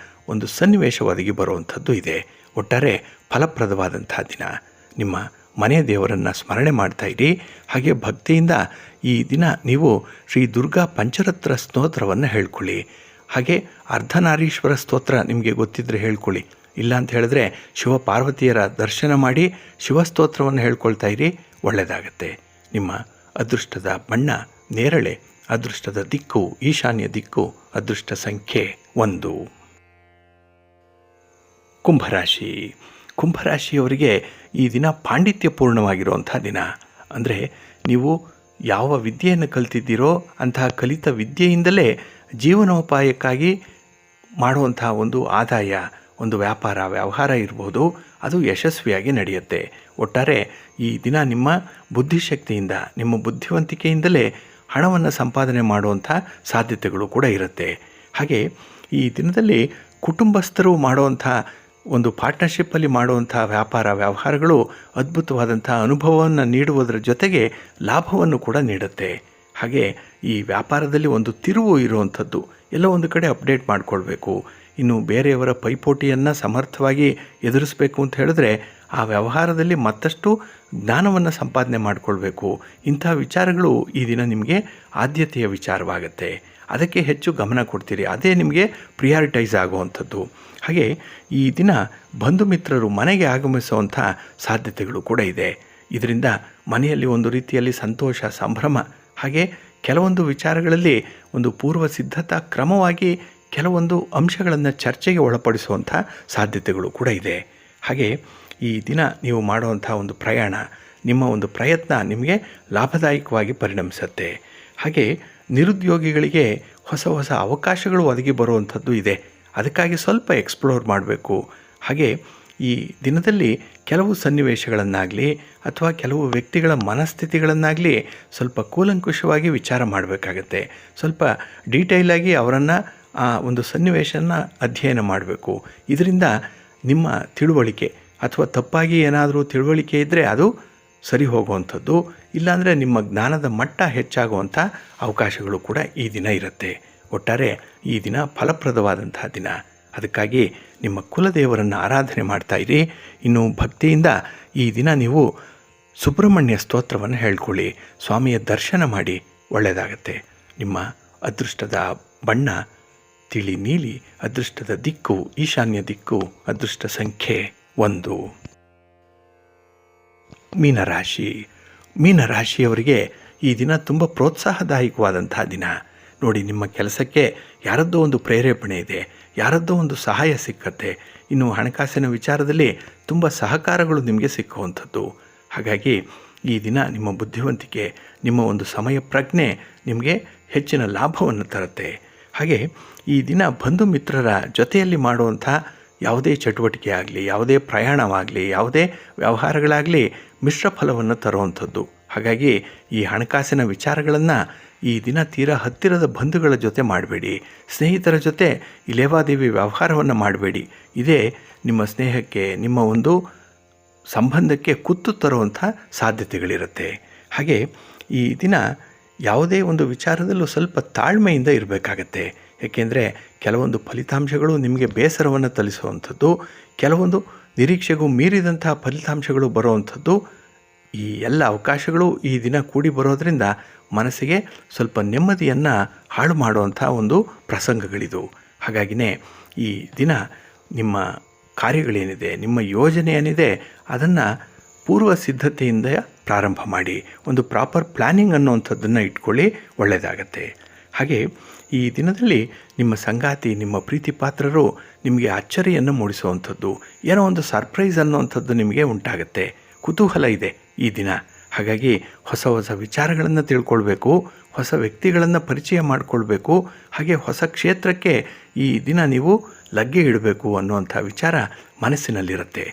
ಒಂದು ಸನ್ನಿವೇಶ ಒದಗಿ ಬರುವಂಥದ್ದು ಇದೆ. ಒಟ್ಟಾರೆ ಫಲಪ್ರದವಾದಂಥ ದಿನ. ನಿಮ್ಮ ಮನೆ ದೇವರನ್ನು ಸ್ಮರಣೆ ಮಾಡ್ತಾಯಿರಿ. ಹಾಗೆ ಭಕ್ತಿಯಿಂದ ಈ ದಿನ ನೀವು ಶ್ರೀ ದುರ್ಗಾ ಪಂಚರತ್ನ ಸ್ತೋತ್ರವನ್ನು ಹೇಳ್ಕೊಳ್ಳಿ. ಹಾಗೆ ಅರ್ಧನಾರೀಶ್ವರ ಸ್ತೋತ್ರ ನಿಮಗೆ ಗೊತ್ತಿದ್ದರೆ ಹೇಳ್ಕೊಳ್ಳಿ. ಇಲ್ಲ ಅಂತ ಹೇಳಿದ್ರೆ ಶಿವಪಾರ್ವತಿಯರ ದರ್ಶನ ಮಾಡಿ ಶಿವಸ್ತೋತ್ರವನ್ನು ಹೇಳ್ಕೊಳ್ತಾ ಇರಿ, ಒಳ್ಳೆಯದಾಗತ್ತೆ. ನಿಮ್ಮ ಅದೃಷ್ಟದ ಬಣ್ಣ ನೇರಳೆ, ಅದೃಷ್ಟದ ದಿಕ್ಕು ಈಶಾನ್ಯ ದಿಕ್ಕು, ಅದೃಷ್ಟ ಸಂಖ್ಯೆ 1. ಕುಂಭರಾಶಿ. ಕುಂಭರಾಶಿಯವರಿಗೆ ಈ ದಿನ ಪಾಂಡಿತ್ಯಪೂರ್ಣವಾಗಿರುವಂಥ ದಿನ. ಅಂದರೆ ನೀವು ಯಾವ ವಿದ್ಯೆಯನ್ನು ಕಲಿತಿದ್ದೀರೋ ಅಂತಹ ಕಲಿತ ವಿದ್ಯೆಯಿಂದಲೇ ಜೀವನೋಪಾಯಕ್ಕಾಗಿ ಮಾಡುವಂಥ ಒಂದು ಆದಾಯ, ಒಂದು ವ್ಯಾಪಾರ ವ್ಯವಹಾರ ಇರ್ಬೋದು, ಅದು ಯಶಸ್ವಿಯಾಗಿ ನಡೆಯುತ್ತೆ. ಒಟ್ಟಾರೆ ಈ ದಿನ ನಿಮ್ಮ ಬುದ್ಧಿಶಕ್ತಿಯಿಂದ, ನಿಮ್ಮ ಬುದ್ಧಿವಂತಿಕೆಯಿಂದಲೇ ಹಣವನ್ನು ಸಂಪಾದನೆ ಮಾಡುವಂಥ ಸಾಧ್ಯತೆಗಳು ಕೂಡ ಇರುತ್ತೆ. ಹಾಗೆ ಈ ದಿನದಲ್ಲಿ ಕುಟುಂಬಸ್ಥರು ಮಾಡುವಂಥ ಒಂದು ಪಾರ್ಟ್ನರ್ಶಿಪ್ಪಲ್ಲಿ ಮಾಡುವಂಥ ವ್ಯಾಪಾರ ವ್ಯವಹಾರಗಳು ಅದ್ಭುತವಾದಂಥ ಅನುಭವವನ್ನು ನೀಡುವುದರ ಜೊತೆಗೆ ಲಾಭವನ್ನು ಕೂಡ ನೀಡುತ್ತೆ. ಹಾಗೆ ಈ ವ್ಯಾಪಾರದಲ್ಲಿ ಒಂದು ತಿರುವು ಇರುವಂಥದ್ದು, ಎಲ್ಲ ಒಂದು ಕಡೆ ಅಪ್ಡೇಟ್ ಮಾಡಿಕೊಳ್ಬೇಕು. ಇನ್ನು ಬೇರೆಯವರ ಪೈಪೋಟಿಯನ್ನು ಸಮರ್ಥವಾಗಿ ಎದುರಿಸಬೇಕು ಅಂತ ಹೇಳಿದ್ರೆ ಆ ವ್ಯವಹಾರದಲ್ಲಿ ಮತ್ತಷ್ಟು ಜ್ಞಾನವನ್ನು ಸಂಪಾದನೆ ಮಾಡಿಕೊಳ್ಬೇಕು. ಇಂಥ ವಿಚಾರಗಳು ಈ ದಿನ ನಿಮಗೆ ಆದ್ಯತೆಯ ವಿಚಾರವಾಗುತ್ತೆ. ಅದಕ್ಕೆ ಹೆಚ್ಚು ಗಮನ ಕೊಡ್ತೀರಿ, ಅದೇ ನಿಮಗೆ ಪ್ರಿಯಾರಿಟೈಸ್ ಆಗುವಂಥದ್ದು. ಹಾಗೆ ಈ ದಿನ ಬಂಧು ಮಿತ್ರರು ಮನೆಗೆ ಆಗಮಿಸುವಂಥ ಸಾಧ್ಯತೆಗಳು ಕೂಡ ಇದೆ. ಇದರಿಂದ ಮನೆಯಲ್ಲಿ ಒಂದು ರೀತಿಯಲ್ಲಿ ಸಂತೋಷ, ಸಂಭ್ರಮ, ಹಾಗೆ ಕೆಲವೊಂದು ವಿಚಾರಗಳಲ್ಲಿ ಒಂದು ಪೂರ್ವ ಸಿದ್ಧತಾ ಕ್ರಮವಾಗಿ ಕೆಲವೊಂದು ಅಂಶಗಳನ್ನು ಚರ್ಚೆಗೆ ಒಳಪಡಿಸುವಂಥ ಸಾಧ್ಯತೆಗಳು ಕೂಡ ಇದೆ. ಹಾಗೆ ಈ ದಿನ ನೀವು ಮಾಡುವಂಥ ಒಂದು ಪ್ರಯಾಣ, ನಿಮ್ಮ ಒಂದು ಪ್ರಯತ್ನ ನಿಮಗೆ ಲಾಭದಾಯಕವಾಗಿ ಪರಿಣಮಿಸುತ್ತೆ. ಹಾಗೆ ನಿರುದ್ಯೋಗಿಗಳಿಗೆ ಹೊಸ ಹೊಸ ಅವಕಾಶಗಳು ಒದಗಿ ಬರುವಂಥದ್ದು ಇದೆ. ಅದಕ್ಕಾಗಿ ಸ್ವಲ್ಪ ಎಕ್ಸ್ಪ್ಲೋರ್ ಮಾಡಬೇಕು. ಹಾಗೆ ಈ ದಿನದಲ್ಲಿ ಕೆಲವು ಸನ್ನಿವೇಶಗಳನ್ನಾಗಲಿ ಅಥವಾ ಕೆಲವು ವ್ಯಕ್ತಿಗಳ ಮನಸ್ಥಿತಿಗಳನ್ನಾಗಲಿ ಸ್ವಲ್ಪ ಕೂಲಂಕುಷವಾಗಿ ವಿಚಾರ ಮಾಡಬೇಕಾಗತ್ತೆ. ಸ್ವಲ್ಪ ಡೀಟೈಲಾಗಿ ಅವರನ್ನು ಆ ಒಂದು ಸನ್ನಿವೇಶನ ಅಧ್ಯಯನ ಮಾಡಬೇಕು. ಇದರಿಂದ ನಿಮ್ಮ ತಿಳುವಳಿಕೆ ಅಥವಾ ತಪ್ಪಾಗಿ ಏನಾದರೂ ತಿಳುವಳಿಕೆ ಇದ್ದರೆ ಅದು ಸರಿ ಹೋಗುವಂಥದ್ದು, ಇಲ್ಲಾಂದರೆ ನಿಮ್ಮ ಜ್ಞಾನದ ಮಟ್ಟ ಹೆಚ್ಚಾಗುವಂಥ ಅವಕಾಶಗಳು ಕೂಡ ಈ ದಿನ ಇರುತ್ತೆ. ಒಟ್ಟಾರೆ ಈ ದಿನ ಫಲಪ್ರದವಾದಂಥ ದಿನ. ಅದಕ್ಕಾಗಿ ನಿಮ್ಮ ಕುಲದೇವರನ್ನು ಆರಾಧನೆ ಮಾಡ್ತಾಯಿರಿ. ಇನ್ನು ಭಕ್ತಿಯಿಂದ ಈ ದಿನ ನೀವು ಸುಬ್ರಹ್ಮಣ್ಯ ಸ್ತೋತ್ರವನ್ನು ಹೇಳ್ಕೊಳ್ಳಿ, ಸ್ವಾಮಿಯ ದರ್ಶನ ಮಾಡಿ, ಒಳ್ಳೆಯದಾಗತ್ತೆ. ನಿಮ್ಮ ಅದೃಷ್ಟದ ಬಣ್ಣ ತಿಳಿ ನೀಲಿ, ಅದೃಷ್ಟದ ದಿಕ್ಕು ಈಶಾನ್ಯ ದಿಕ್ಕು, ಅದೃಷ್ಟ ಸಂಖ್ಯೆ 1. ಮೀನರಾಶಿಯವರಿಗೆ ಈ ದಿನ ತುಂಬ ಪ್ರೋತ್ಸಾಹದಾಯಕವಾದಂಥ ದಿನ. ನೋಡಿ, ನಿಮ್ಮ ಕೆಲಸಕ್ಕೆ ಯಾರದ್ದೋ ಒಂದು ಪ್ರೇರೇಪಣೆ ಇದೆ, ಯಾರದ್ದೋ ಒಂದು ಸಹಾಯ ಸಿಕ್ಕತ್ತೆ. ಇನ್ನು ಹಣಕಾಸಿನ ವಿಚಾರದಲ್ಲಿ ತುಂಬ ಸಹಕಾರಗಳು ನಿಮಗೆ ಸಿಕ್ಕುವಂಥದ್ದು. ಹಾಗಾಗಿ ಈ ದಿನ ನಿಮ್ಮ ಬುದ್ಧಿವಂತಿಕೆ, ನಿಮ್ಮ ಒಂದು ಸಮಯ ಪ್ರಜ್ಞೆ ನಿಮಗೆ ಹೆಚ್ಚಿನ ಲಾಭವನ್ನು ತರುತ್ತೆ. ಹಾಗೆ ಈ ದಿನ ಬಂಧು ಮಿತ್ರರ ಜೊತೆಯಲ್ಲಿ ಮಾಡುವಂಥ ಯಾವುದೇ ಚಟುವಟಿಕೆ ಆಗಲಿ, ಯಾವುದೇ ಪ್ರಯಾಣವಾಗಲಿ, ಯಾವುದೇ ವ್ಯವಹಾರಗಳಾಗಲಿ ಮಿಶ್ರ ಫಲವನ್ನು ತರುವಂಥದ್ದು. ಹಾಗಾಗಿ ಈ ಹಣಕಾಸಿನ ವಿಚಾರಗಳನ್ನು ಈ ದಿನ ತೀರಾ ಹತ್ತಿರದ ಬಂಧುಗಳ ಜೊತೆ ಮಾಡಬೇಡಿ. ಸ್ನೇಹಿತರ ಜೊತೆ ಈ ಲೇವಾದೇವಿ ವ್ಯವಹಾರವನ್ನು ಮಾಡಬೇಡಿ. ಇದೇ ನಿಮ್ಮ ಸ್ನೇಹಕ್ಕೆ, ನಿಮ್ಮ ಒಂದು ಸಂಬಂಧಕ್ಕೆ ಕುತ್ತು ತರುವಂಥ ಸಾಧ್ಯತೆಗಳಿರುತ್ತೆ. ಹಾಗೆ ಈ ದಿನ ಯಾವುದೇ ಒಂದು ವಿಚಾರದಲ್ಲೂ ಸ್ವಲ್ಪ ತಾಳ್ಮೆಯಿಂದ ಇರಬೇಕಾಗತ್ತೆ. ಏಕೆಂದರೆ ಕೆಲವೊಂದು ಫಲಿತಾಂಶಗಳು ನಿಮಗೆ ಬೇಸರವನ್ನು ತಲಿಸುವಂಥದ್ದು, ಕೆಲವೊಂದು ನಿರೀಕ್ಷೆಗೂ ಮೀರಿದಂಥ ಫಲಿತಾಂಶಗಳು ಬರುವಂಥದ್ದು, ಈ ಎಲ್ಲ ಅವಕಾಶಗಳು ಈ ದಿನ ಕೂಡಿ ಬರೋದರಿಂದ ಮನಸ್ಸಿಗೆ ಸ್ವಲ್ಪ ನೆಮ್ಮದಿಯನ್ನು ಹಾಳು ಮಾಡುವಂಥ ಒಂದು ಪ್ರಸಂಗಗಳಿದು. ಹಾಗಾಗಿನೇ ಈ ದಿನ ನಿಮ್ಮ ಕಾರ್ಯಗಳೇನಿದೆ, ನಿಮ್ಮ ಯೋಜನೆ ಏನಿದೆ, ಅದನ್ನು ಪೂರ್ವ ಸಿದ್ಧತೆಯಿಂದ ಪ್ರಾರಂಭ ಮಾಡಿ, ಒಂದು ಪ್ರಾಪರ್ ಪ್ಲ್ಯಾನಿಂಗ್ ಅನ್ನುವಂಥದ್ದನ್ನು ಇಟ್ಕೊಳ್ಳಿ, ಒಳ್ಳೆಯದಾಗತ್ತೆ. ಹಾಗೆ ಈ ದಿನದಲ್ಲಿ ನಿಮ್ಮ ಸಂಗಾತಿ, ನಿಮ್ಮ ಪ್ರೀತಿ ಪಾತ್ರರು ನಿಮಗೆ ಅಚ್ಚರಿಯನ್ನು ಮೂಡಿಸುವಂಥದ್ದು, ಏನೋ ಒಂದು ಸರ್ಪ್ರೈಸ್ ಅನ್ನುವಂಥದ್ದು ನಿಮಗೆ ಉಂಟಾಗುತ್ತೆ. ಕುತೂಹಲ ಇದೆ ಈ ದಿನ. ಹಾಗಾಗಿ ಹೊಸ ಹೊಸ ವಿಚಾರಗಳನ್ನು ತಿಳ್ಕೊಳ್ಬೇಕು, ಹೊಸ ವ್ಯಕ್ತಿಗಳನ್ನು ಪರಿಚಯ ಮಾಡಿಕೊಳ್ಬೇಕು. ಹಾಗೆ ಹೊಸ ಕ್ಷೇತ್ರಕ್ಕೆ ಈ ದಿನ ನೀವು ಲಗ್ಗೆ ಇಡಬೇಕು ಅನ್ನುವಂಥ ವಿಚಾರ ಮನಸ್ಸಿನಲ್ಲಿರುತ್ತೆ.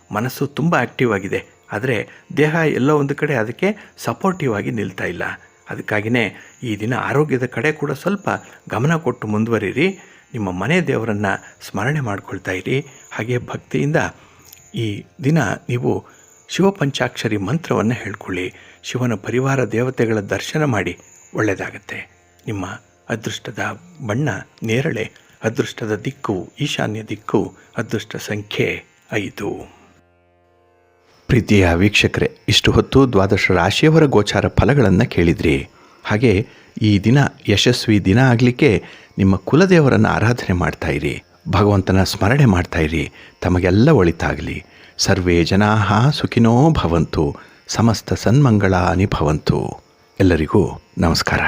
ಮನಸ್ಸು ತುಂಬ ಆ್ಯಕ್ಟಿವ್ ಆಗಿದೆ, ಆದರೆ ದೇಹ ಎಲ್ಲೋ ಒಂದು ಕಡೆ ಅದಕ್ಕೆ ಸಪೋರ್ಟಿವ್ ಆಗಿ ನಿಲ್ತಾ ಇಲ್ಲ. ಅದಕ್ಕಾಗಿಯೇ ಈ ದಿನ ಆರೋಗ್ಯದ ಕಡೆ ಕೂಡ ಸ್ವಲ್ಪ ಗಮನ ಕೊಟ್ಟು ಮುಂದುವರಿರಿ. ನಿಮ್ಮ ಮನೆ ದೇವರನ್ನು ಸ್ಮರಣೆ ಮಾಡ್ಕೊಳ್ತಾ ಇರಿ. ಹಾಗೆ ಭಕ್ತಿಯಿಂದ ಈ ದಿನ ನೀವು ಶಿವಪಂಚಾಕ್ಷರಿ ಮಂತ್ರವನ್ನು ಹೇಳ್ಕೊಳ್ಳಿ, ಶಿವನ ಪರಿವಾರ ದೇವತೆಗಳ ದರ್ಶನ ಮಾಡಿ, ಒಳ್ಳೆಯದಾಗತ್ತೆ. ನಿಮ್ಮ ಅದೃಷ್ಟದ ಬಣ್ಣ ನೇರಳೆ, ಅದೃಷ್ಟದ ದಿಕ್ಕು ಈಶಾನ್ಯ ದಿಕ್ಕು, ಅದೃಷ್ಟ ಸಂಖ್ಯೆ 5. ಪ್ರೀತಿಯ ವೀಕ್ಷಕರೇ, ಇಷ್ಟು ಹೊತ್ತು 12 ರಾಶಿಯವರ ಗೋಚಾರ ಫಲಗಳನ್ನು ಕೇಳಿದ್ರಿ. ಹಾಗೆ ಈ ದಿನ ಯಶಸ್ವಿ ದಿನ ಆಗಲಿಕ್ಕೆ ನಿಮ್ಮ ಕುಲದೇವರನ್ನು ಆರಾಧನೆ ಮಾಡ್ತಾಯಿರಿ, ಭಗವಂತನ ಸ್ಮರಣೆ ಮಾಡ್ತಾಯಿರಿ. ತಮಗೆಲ್ಲ ಒಳಿತಾಗಲಿ. ಸರ್ವೇ ಜನಾಃ ಸುಖಿನೋ ಭವಂತು, ಸಮಸ್ತ ಸನ್ಮಂಗಳಾನಿ ಭವಂತು. ಎಲ್ಲರಿಗೂ ನಮಸ್ಕಾರ.